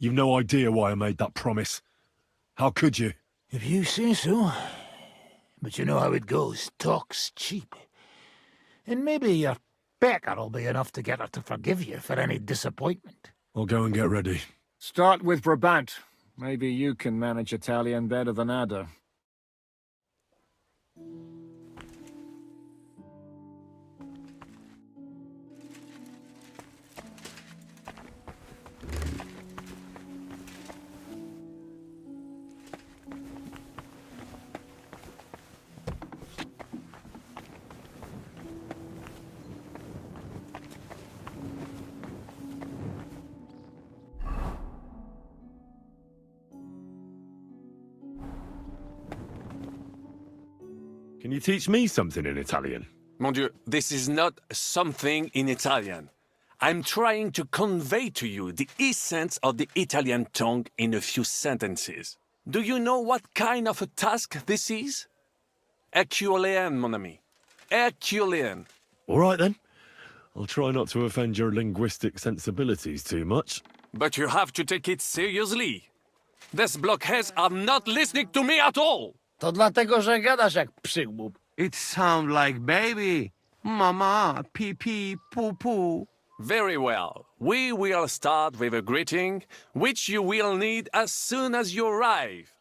You've no idea why I made that promise. How could you? If you say so. But you know how it goes. Talk's cheap. And maybe your Becker'll be enough to get her to forgive you for any disappointment. I'll go and get ready. Start with Brabant. Maybe you can manage Italian better than Ada. Can you teach me something in Italian? Mon Dieu, this is not something in Italian. I'm trying to convey to you the essence of the Italian tongue in a few sentences. Do you know what kind of a task this is? Herculean, mon ami. Herculean. All right then. I'll try not to offend your linguistic sensibilities too much. But you have to take it seriously. These blockheads are not listening to me at all. To dlatego, że gadasz jak przygłup. It sounds like baby. Mama, pee pee, poo poo. Very well. We will start with a greeting, which you will need as soon as you arrive.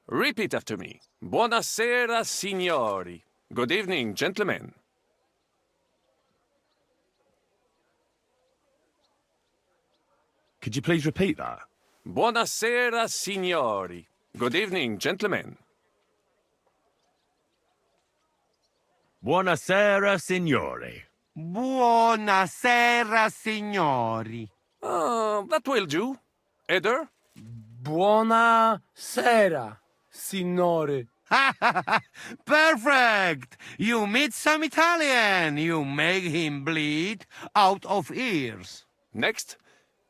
Repeat after me. Buonasera, signori. Good evening, gentlemen. Could you please repeat that? Buonasera, signori. Good evening, gentlemen. Buonasera, signori. Buonasera, signori. That will do. Eder? Buona sera, signore. Perfect! You meet some Italian. You make him bleed out of ears. Next,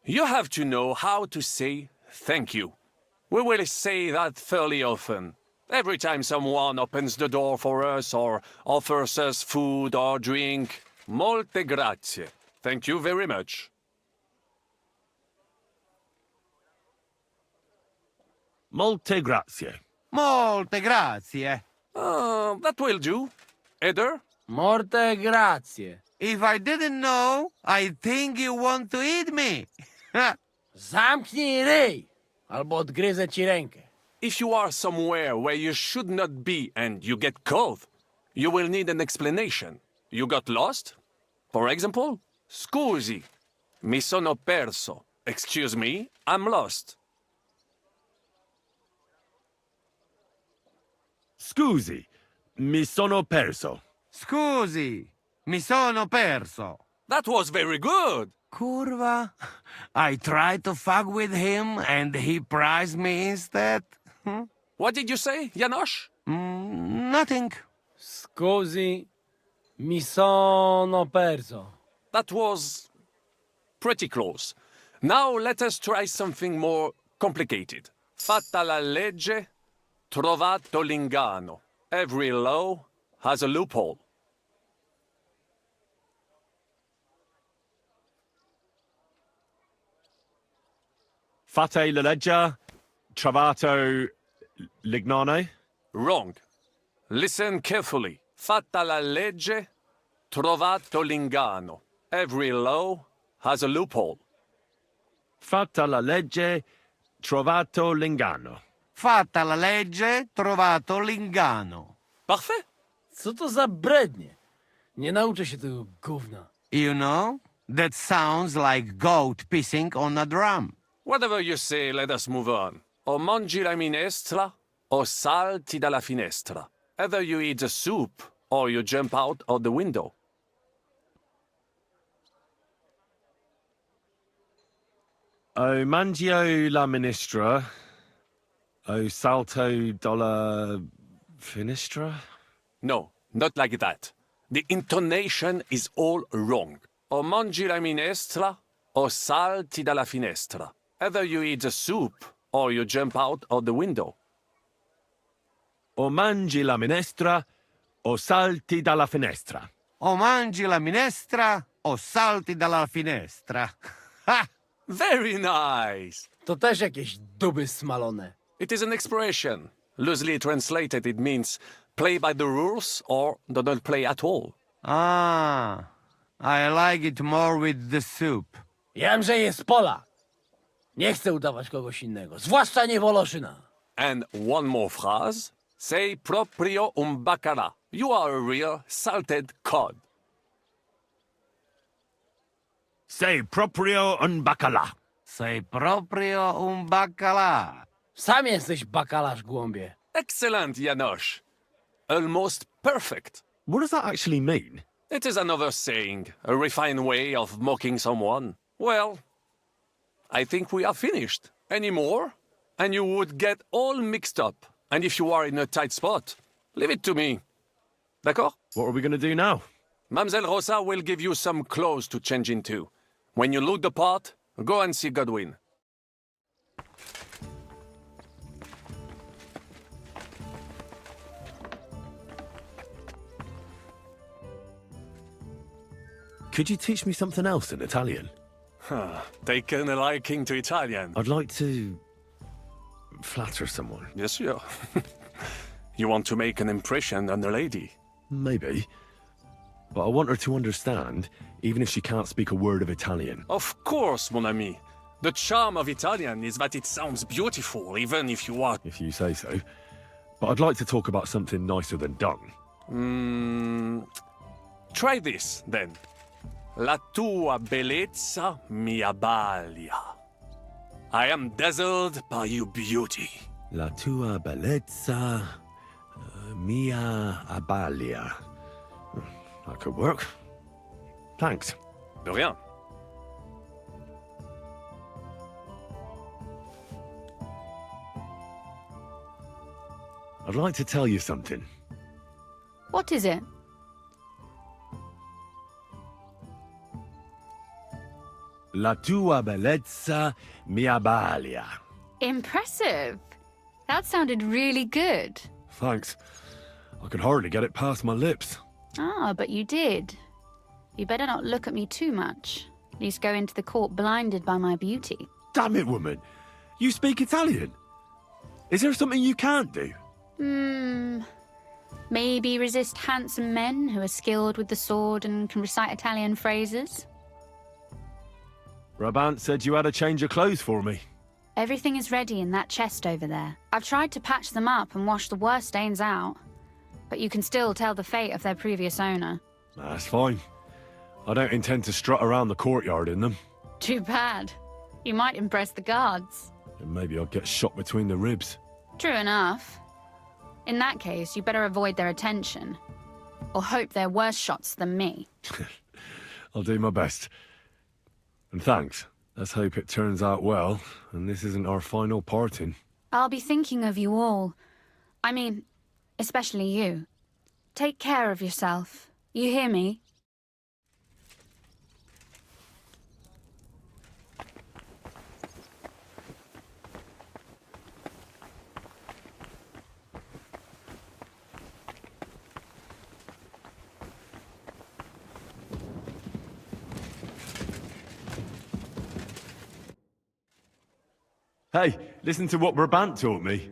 you have to know how to say thank you. We will say that fairly often. Every time someone opens the door for us or offers us food or drink. Molte grazie. Thank you very much. Molte grazie. Molte grazie. That will do. Eder? Morte grazie. If I didn't know, I'd think you want to eat me. Zamknij ryj, albo odgryzę ci rękę. If you are somewhere where you should not be and you get cold, you will need an explanation. You got lost? For example, scusi, mi sono perso. Excuse me, I'm lost. Scusi, mi sono perso. Scusi, mi sono perso. That was very good. Curva. I tried to fuck with him and he prized me instead. What did you say, Janosch? Nothing. Scusi, mi sono perso. That was pretty close. Now let us try something more complicated. Fatta la legge, trovato l'ingano. Every law has a loophole. Fate la legge, trovato l'ignano. Wrong. Listen carefully. Fatta la legge, trovato l'ingano. Every law has a loophole. Fatta la legge, trovato l'ingano. Fatta la legge, trovato l'ingano. Parfait. Co to za brednie? Nie nauczę się tego gówna. You know, that sounds like goat pissing on a drum. Whatever you say, let us move on. O mangi la minestra, o salti dalla finestra. Either you eat the soup, or you jump out of the window. O mangio la ministra, o salto dalla finestra? No, not like that. The intonation is all wrong. O mangi la minestra, o salti dalla finestra. Either you eat the soup, or you jump out of the window. O mangi la minestra, o salti dalla finestra. O mangi la minestra, o salti dalla finestra. Ha! Very nice! To też jakieś duby smalone. It is an expression. Loosely translated, it means play by the rules or do not play at all. Ah, I like it more with the soup. Jam, że jest Polak. Nie chcę udawać kogoś innego, zwłaszcza nie Woloszyna. And one more phrase. Sei proprio un bacala. You are a real salted cod. Sei proprio un bacala. Sei proprio un baccalà. Sam jesteś bakalarz, głąbie. Excellent, Janosch. Almost perfect. What does that actually mean? It is another saying, a refined way of mocking someone. Well, I think we are finished. Any more? And you would get all mixed up. And if you are in a tight spot, leave it to me. D'accord? What are we going to do now? Mademoiselle Rosa will give you some clothes to change into. When you look the part, go and see Godwin. Could you teach me something else in Italian? Taken a liking to Italian. I'd like to flatter someone. Yes, sir. You want to make an impression on the lady? Maybe. But I want her to understand, even if she can't speak a word of Italian. Of course, mon ami. The charm of Italian is that it sounds beautiful, even if you are... If you say so. But I'd like to talk about something nicer than dung. Try this, then. La tua bellezza mi abbalia. I am dazzled by your beauty. La tua bellezza mia abbalia. That could work. Thanks. De rien. I'd like to tell you something. What is it? La tua bellezza mi abbalia. Impressive. That sounded really good. Thanks. I could hardly get it past my lips. Ah, but you did. You better not look at me too much. At least go into the court blinded by my beauty. Damn it, woman. You speak Italian. Is there something you can't do? Maybe resist handsome men who are skilled with the sword and can recite Italian phrases? Brabant said you had a change of clothes for me. Everything is ready in that chest over there. I've tried to patch them up and wash the worst stains out, but you can still tell the fate of their previous owner. That's fine. I don't intend to strut around the courtyard in them. Too bad. You might impress the guards. And maybe I'll get shot between the ribs. True enough. In that case, you better avoid their attention. Or hope they're worse shots than me. I'll do my best. And thanks. Let's hope it turns out well, and this isn't our final parting. I'll be thinking of you all. I mean, especially you. Take care of yourself. You hear me? Hey, listen to what Brabant taught me.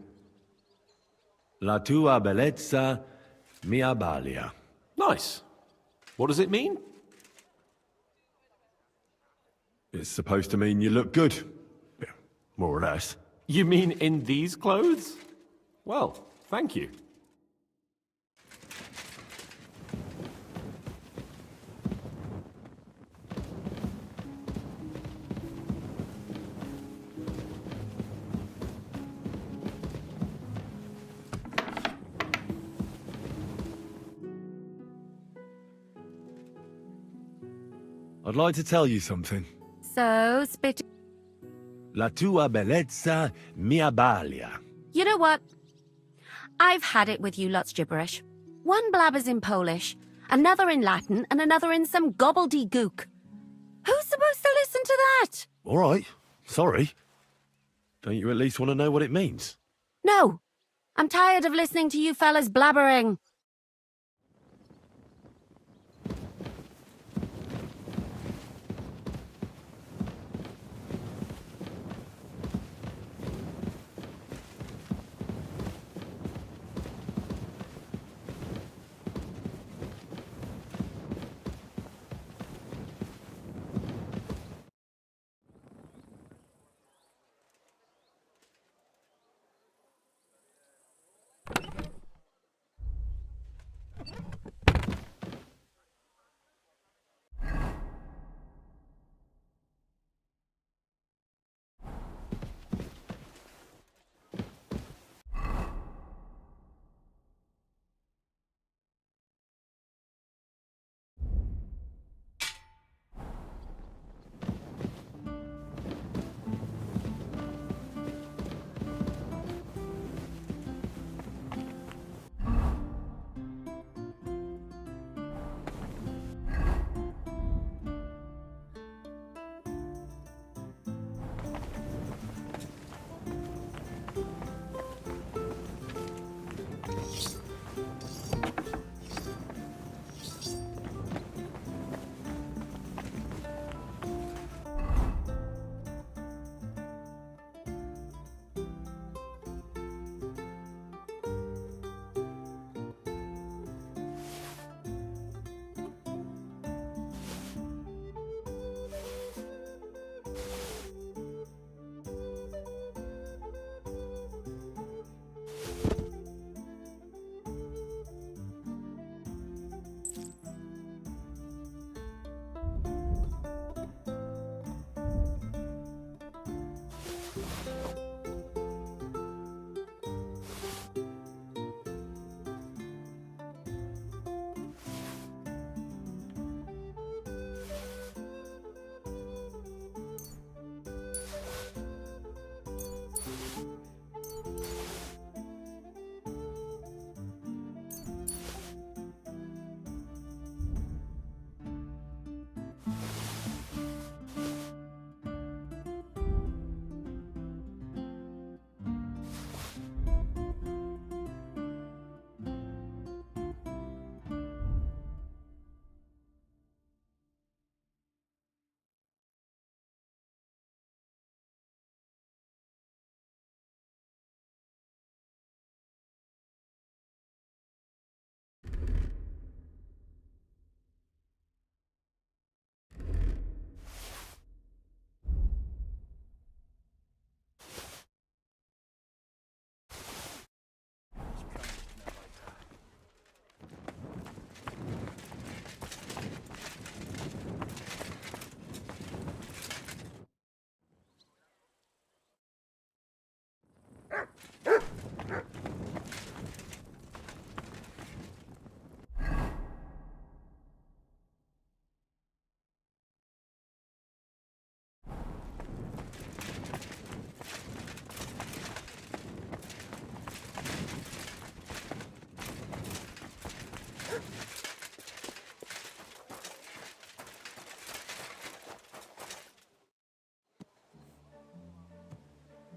La tua bellezza mi abbalia. Nice. What does it mean? It's supposed to mean you look good. Yeah, more or less. You mean in these clothes? Well, thank you. I'd like to tell you something. So, spit... La tua bellezza mi abbalia. You know what? I've had it with you lot's gibberish. One blabbers in Polish, another in Latin, and another in some gobbledygook. Who's supposed to listen to that? All right. Sorry. Don't you at least want to know what it means? No. I'm tired of listening to you fellas blabbering.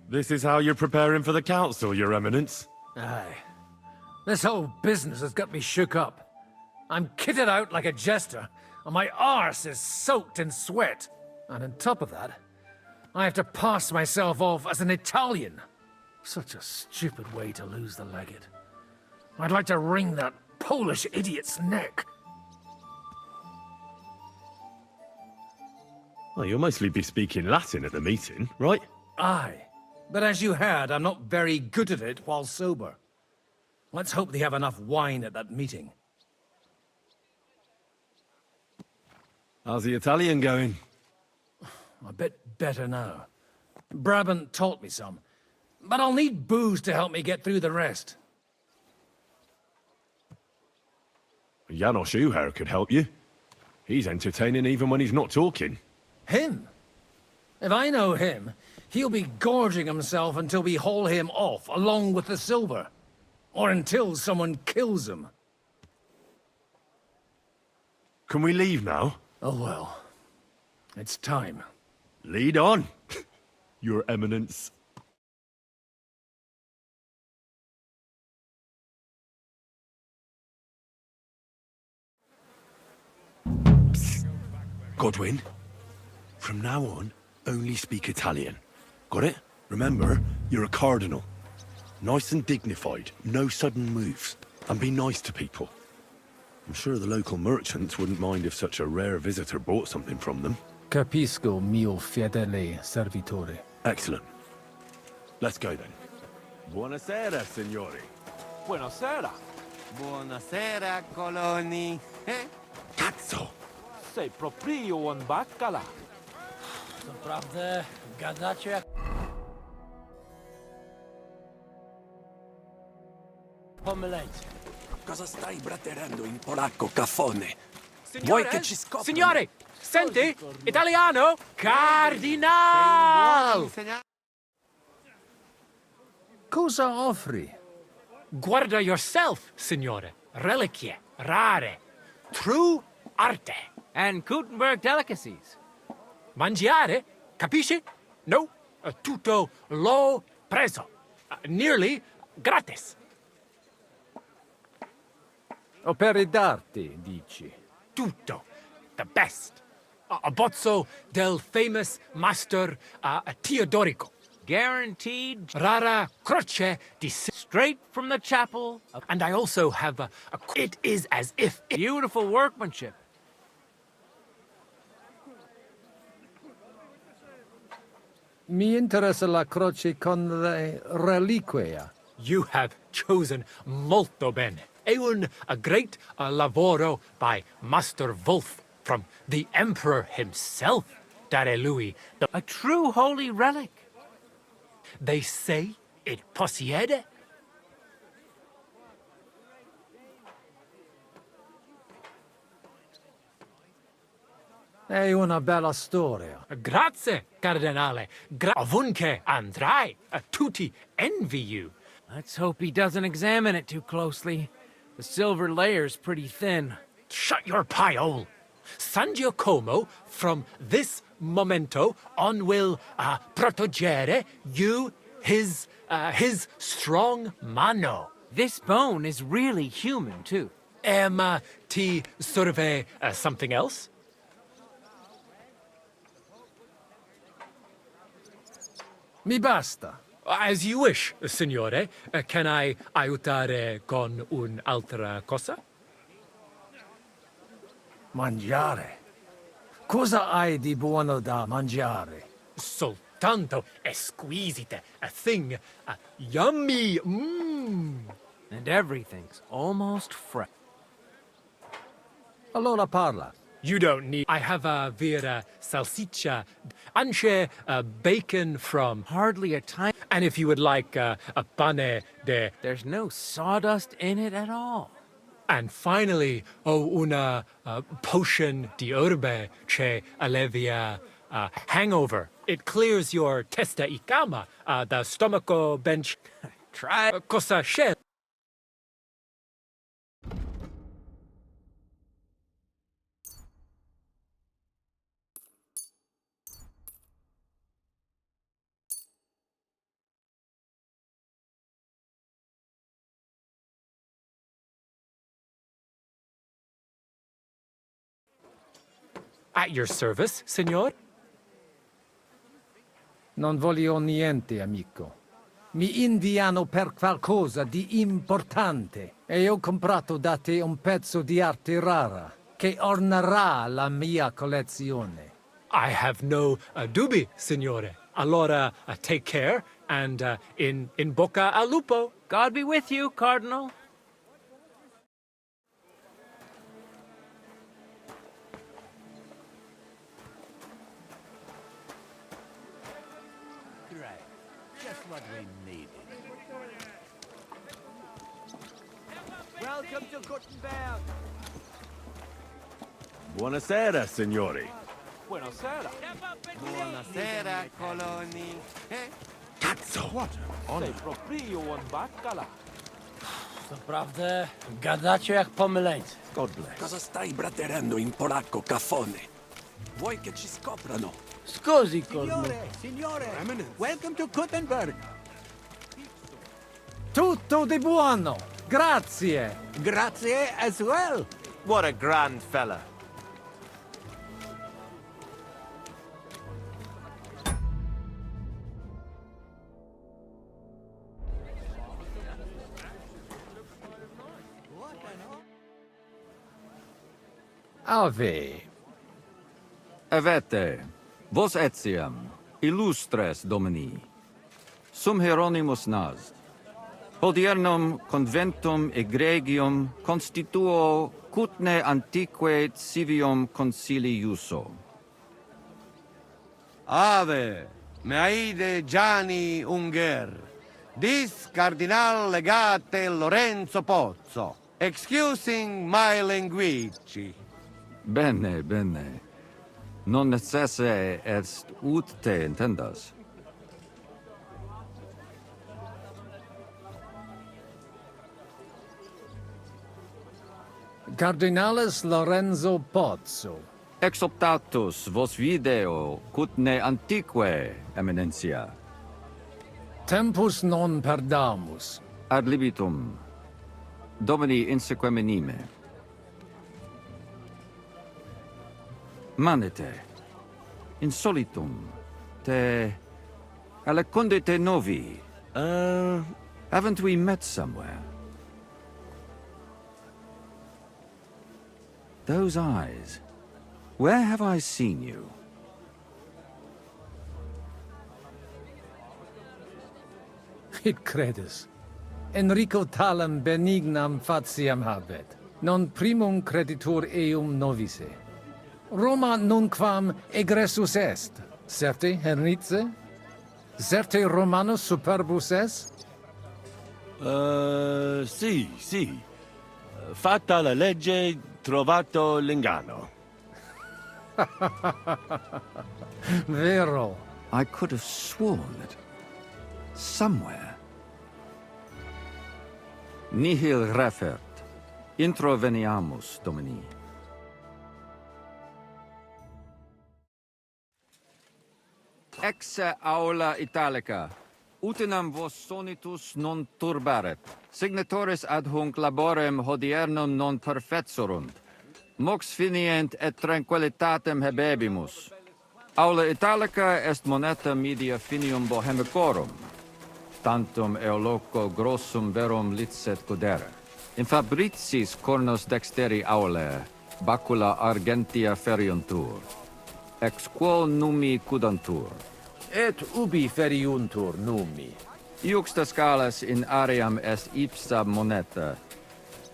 This is how you're preparing for the council, Your Eminence? Aye. This whole business has got me shook up. I'm kitted out like a jester, and my arse is soaked in sweat. And on top of that, I have to pass myself off as an Italian. Such a stupid way to lose the legate. I'd like to wring that Polish idiot's neck. Well, you'll mostly be speaking Latin at the meeting, right? Aye. But as you heard, I'm not very good at it while sober. Let's hope they have enough wine at that meeting. How's the Italian going? A bit better now. Brabant taught me some. But I'll need booze to help me get through the rest. Janos Uher could help you. He's entertaining even when he's not talking. Him? If I know him, he'll be gorging himself until we haul him off, along with the silver. Or until someone kills him. Can we leave now? Oh well. It's time. Lead on, Your Eminence. Psst. Godwin, from now on, only speak Italian. Got it? Remember, you're a cardinal. Nice and dignified, no sudden moves, and be nice to people. I'm sure the local merchants wouldn't mind if such a rare visitor bought something from them. Capisco, mio fedele servitore. Excellent. Let's go then. Buonasera, signori. Buonasera. Buonasera, coloni. Cazzo! Sei proprio un baccala. Naprawdę, gadacie jak... Pomyleńcy. Cosa stai braterando in polacco, cafone? Vuoi che ci scopri? Signore! Senti? Italiano? Cardinal! Cosa offri? Guarda yourself, signore. Reliquie, rare. True arte. And Gutenberg delicacies. Mangiare? Capisci? No. Tutto lo preso. Nearly gratis. Opere d'arte, dici? Tutto. The best. A bozzo del famous master Teodorico. Guaranteed. Rara croce di... Straight from the chapel. And I also have a... It is as if... Beautiful workmanship. Mi interessa la croce con le reliquie. You have chosen molto bene. A great lavoro by Master Wolf from the Emperor himself, Dare Louis. A true holy relic. They say it possiede. È una bella storia. Grazie, Cardinale. Ovunque andrai, tutti envy you. Let's hope he doesn't examine it too closely. The silver layer's pretty thin. Shut your pie-hole. San Giacomo, from this momento on, will proteggere you, his strong mano. This bone is really human, too. Ti serve something else? Mi basta. As you wish, signore. Can I aiutare con un'altra cosa? Mangiare. Cosa hai di buono da mangiare? Soltanto esquisite. A thing. Yummy. Mmm. And everything's almost fresh. Allora parla. You don't need... I have a vera salsiccia, anche bacon from... Hardly a time... And if you would like a pane de... There's no sawdust in it at all. And finally, una potion di herbe che allevia hangover. It clears your testa y cama, the stomaco bench. Try... Cosa c'è? At your service, signor? Non voglio niente, amico. Mi inviano per qualcosa di importante e ho comprato da te un pezzo di arte rara che ornerà la mia collezione. I have no dubbi, signore. Allora, take care and in bocca al lupo. God be with you, Cardinal. Great. Just what we needed. Welcome to Gutenberg. Buonasera, signori. Buonasera. Buonasera, coloni. Cazzo! Sei proprio un baccala. Naprawdę, gadacie jak pomyleńcy. God bless. Cosa stai braterando in polacco, caffone? Vuoi che ci scoprano? Scusi, Corno. Signore, welcome to Gutenberg. Tutto di buono! Grazie! Grazie as well. What a grand fella. Ave. Avete, vos etiam, illustres domini, sum Hieronymus nas, hodiernum conventum egregium constituo cutne antique civium concili iuso. Ave, meaide Gianni Unger. Dis Cardinal Legate Lorenzo Pozzo. Excusing my language. Bene, bene. Non necesse est ut te intendas. Cardinalis Lorenzo Pozzo. Exoptatus vos video cutne antique, eminencia. Tempus non perdamus. Ad libitum. Domini insequem minime. Manete. Insolitum. Te... Alecunde te novi. Haven't we met somewhere? Those eyes. Where have I seen you? It credus. Enrico talam benignam fatiam habet, non primum creditur eum novice. Roma nunquam egressus est, certe, Henrice? Certe Romanus superbus est? Sì. Fatta la legge, trovato l'inganno. Vero. I could have sworn that somewhere. Nihil refert. Introveniamus, Domini. Exe aula italica. Utinam vos sonitus non turbaret. Signatoris ad hunc laborem hodiernum non perfetsurunt. Mox finient et tranquillitatem habebimus. Aula italica est moneta media finium bohemicorum. Tantum eoloco grossum verum licet godere. In fabricis cornos dexteri aule, bacula argentia feriuntur. Ex quo numi cudantur. Et ubi feriuntur numi? Iuxta scalas in aream est ipsa moneta.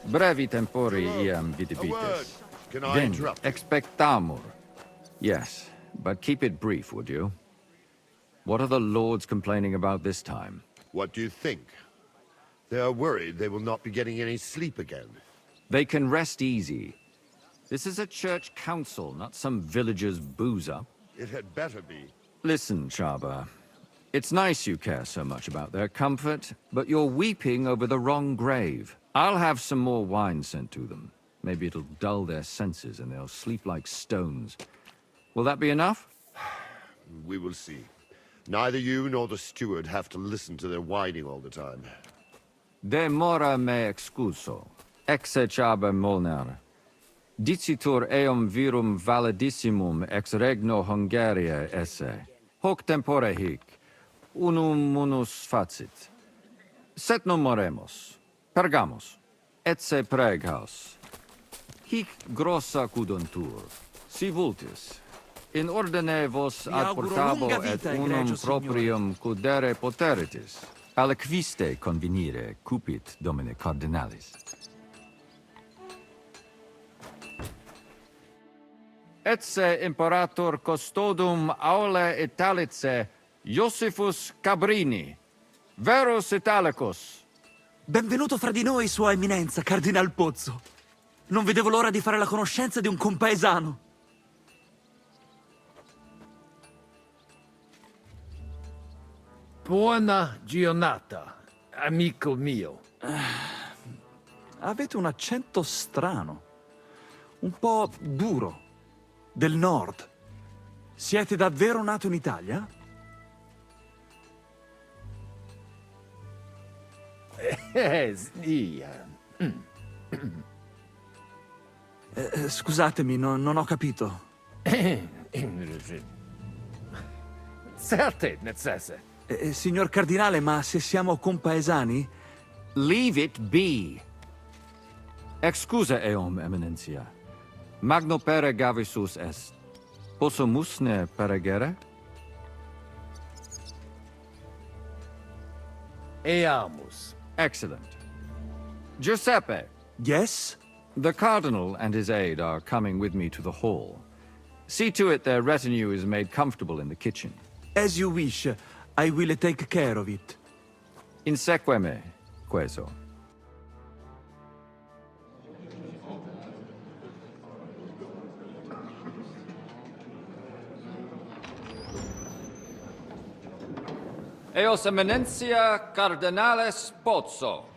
Brevi tempori iam vidibitis. Can I Then interrupt? expectamur. Yes, but keep it brief, would you? What are the lords complaining about this time? What do you think? They are worried they will not be getting any sleep again. They can rest easy. This is a church council, not some villager's boozer. It had better be. Listen, Chaba. It's nice you care so much about their comfort, but you're weeping over the wrong grave. I'll have some more wine sent to them. Maybe it'll dull their senses and they'll sleep like stones. Will that be enough? We will see. Neither you nor the steward have to listen to their whining all the time. De mora me excuso. Exe Chaba Molnar. Dicitur eum virum validissimum ex regno Hungariae esse. Hoc tempore hic, unum munus facit. Set non moremus, pergamus, etse preghaus. Hic grossa cuduntur, si vultis. In ordine vos ad portabo et unum proprium cudere poteritis. Aliquiste convenire cupit domine cardinalis. Etse imperator custodum aule Italice Iosifus Cabrini, verus Italicus. Benvenuto fra di noi, Sua Eminenza, Cardinal Pozzo. Non vedevo l'ora di fare la conoscenza di un compaesano. Buona giornata, amico mio. Avete un accento strano, un po' duro, del nord. Siete davvero nato in Italia? Sì. Scusatemi, non ho capito. Necesse. Signor Cardinale, ma se siamo compaesani? Leave it be. Excuse eum, eminentia. Magno pere gavisus est. Possumusne peregere? Eamus. Excellent. Giuseppe. Yes? The Cardinal and his aide are coming with me to the hall. See to it their retinue is made comfortable in the kitchen. As you wish. I will take care of it. Inseque me, queso. Eos eminentia Cardinales Pozzo.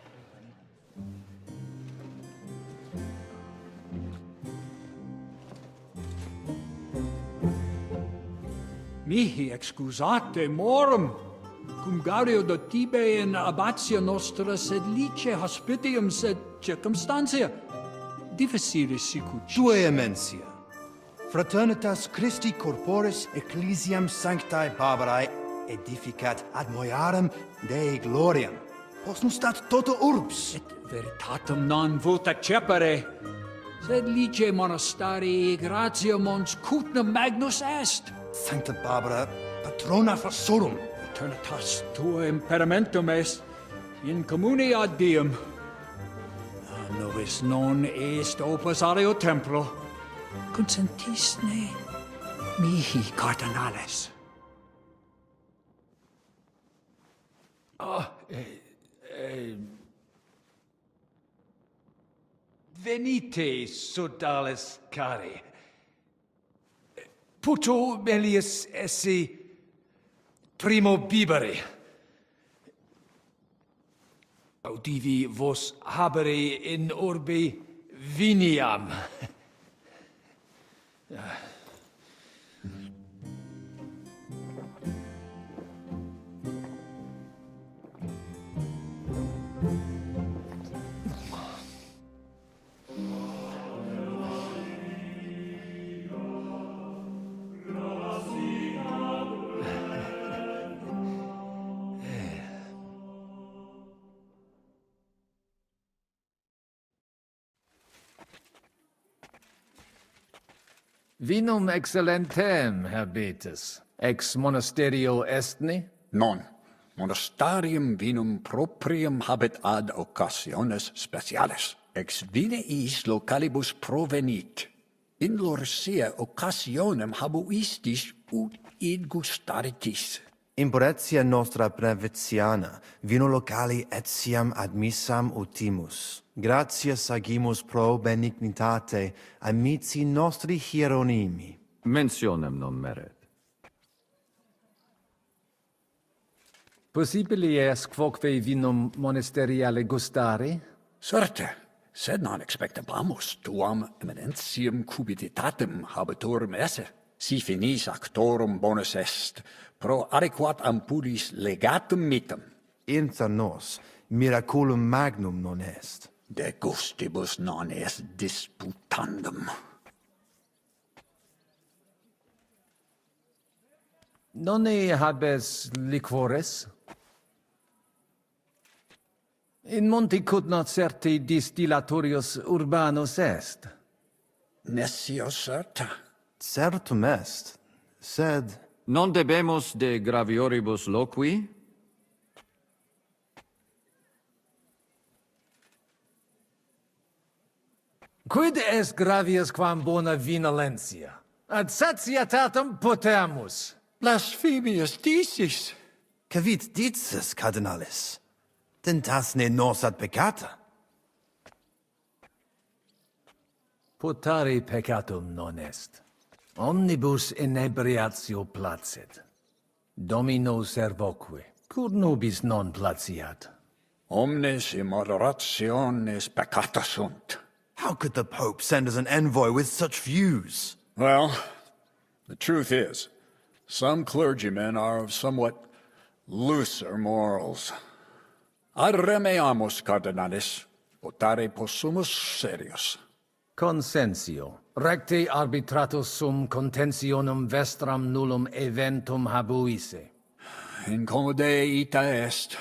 Mihi excusate morum, cum gaudio de tibe in abatia nostra sed lice hospitium sed circumstantia difficilis sicut. Tue emensia, fraternitas Christi corporis ecclesiam sanctae Barbarae edificat ad moiarem Dei gloriam, posnustat toto urbs. Et veritatem non vult accepere, sed lice monastarii gratia mons cutnum magnus est. Sancta Barbara, patrona forsorum. Eternitas tua imperamentum est, in communi ad diem. Novis non est opus areo templo. Consentisne mihi cardinales. Venite, sodales cari. Puto melius esse primo bibere. Audivi vos habere in orbe viniam. Vinum excellentem habetis, ex monasterio estni? Non. Monastarium vinum proprium habet ad occasiones speciales. Ex vineis localibus provenit. In lor sea occasionem habuistis ut id gustaritis. Imporetia nostra brevetiana, vino locali etiam admissam utimus. Gratias agimus pro benignitate amici nostri hieronimi. Mentionem non meret. Possibili est quoque vinum monasteriale gustari? Certe, sed non expectabamus tuam eminentium cupiditatem habetorum esse. Si finis actorum bonus est, pro adequat ampulis legatum mitem. Inter nos, miraculum magnum non est. De gustibus non est disputandum. Nonne habes liquores? In Monte not certi distillatorius urbanus est. Nessio certa. Certum est, sed... Non debemus de gravioribus loqui? Quid est gravius quam bona vinolentia? Ad satietatem potemus. Blasphemius dicis. Cavit dices, cardinalis? Tentas ne nos ad peccata? Potare peccatum non est. Omnibus inebriatio placet. Domino servoque. Cur nobis non placiat? Omnes immoderationes peccata sunt. How could the Pope send us an envoy with such views? Well, the truth is, some clergymen are of somewhat looser morals. Ad remeamus, cardinalis, potare possumus serius. Consensio. Recte arbitratus sum contentionum vestram nullum eventum habuisse. Incommode ita est.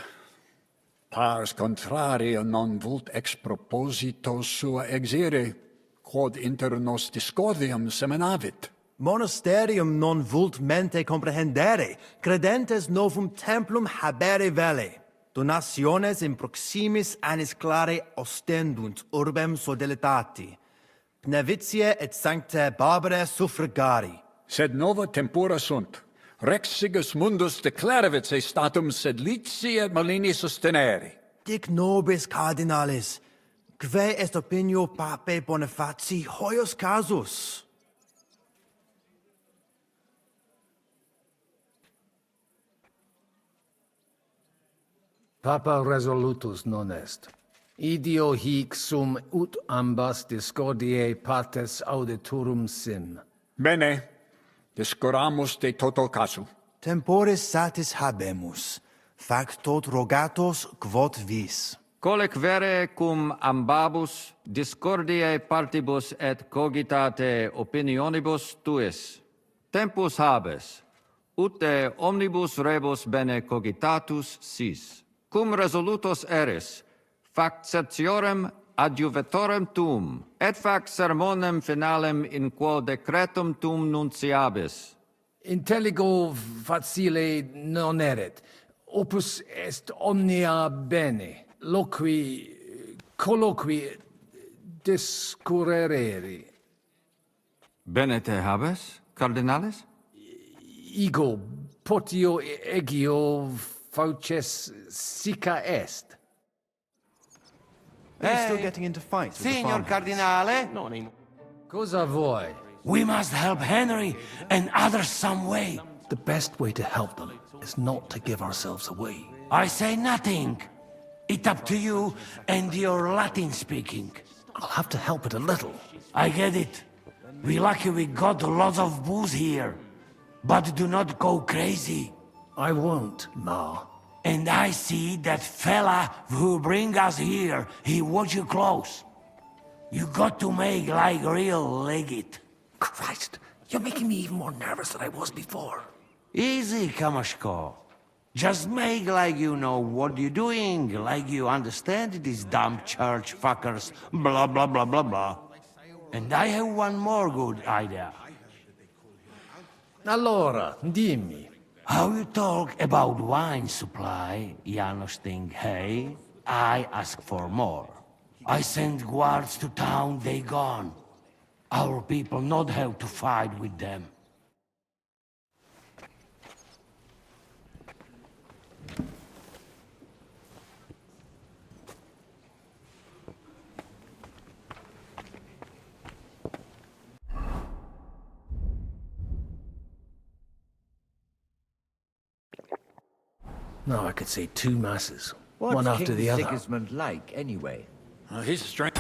Pars contraria non vult ex proposito sua exire, quod inter nos discordium seminavit. Monasterium non vult mente comprehendere, credentes novum templum habere vele. Donationes in proximis annis clare ostendunt urbem sodelitati. Pnevitiae et sanctae barbarae suffragari. Sed nova tempora sunt. Rex sigus mundus declaravit se statum sed lici et malini susteneri. Dic nobis cardinalis, quae est opinio pape Bonifaci hoius casus? Papa resolutus non est. Idio hic sum ut ambas discordiae partes auditorum sim. Bene, discoramus de toto casu. Temporis satis habemus, factot rogatos quod vis. Colec vere cum ambabus discordiae partibus et cogitate opinionibus tuis. Tempus habes, ut de omnibus rebus bene cogitatus sis. Cum resolutos eris, fac certiorem adjuvetorem tuum, et fac sermonem finalem in quo decretum tuum nunciabis. Intelligo facile non erit. Opus est omnia bene. Loqui, colloqui, discurrere. Bene te habes, cardinalis? Ego, potio egio fauces sica est. Are you still getting into fights with the Signor farmhands? Cardinale? Cosa vuoi? We must help Henry and others some way. The best way to help them is not to give ourselves away. I say nothing. It's up to you and your Latin speaking. I'll have to help it a little. I get it. We lucky we got lots of booze here. But do not go crazy. I won't, Ma. And I see that fella who bring us here, he watch you close. You got to make like real legit. Christ, you're making me even more nervous than I was before. Easy, Kamashko. Just make like you know what you're doing, like you understand these dumb church fuckers, blah blah blah blah blah. And I have one more good idea. Allora, dimmi. How you talk about wine supply, Janos think, hey, I ask for more. I send guards to town, they gone. Our people not have to fight with them. Now I could say 2 masses, What's one after King the other. Sigismund like, anyway? He's strange.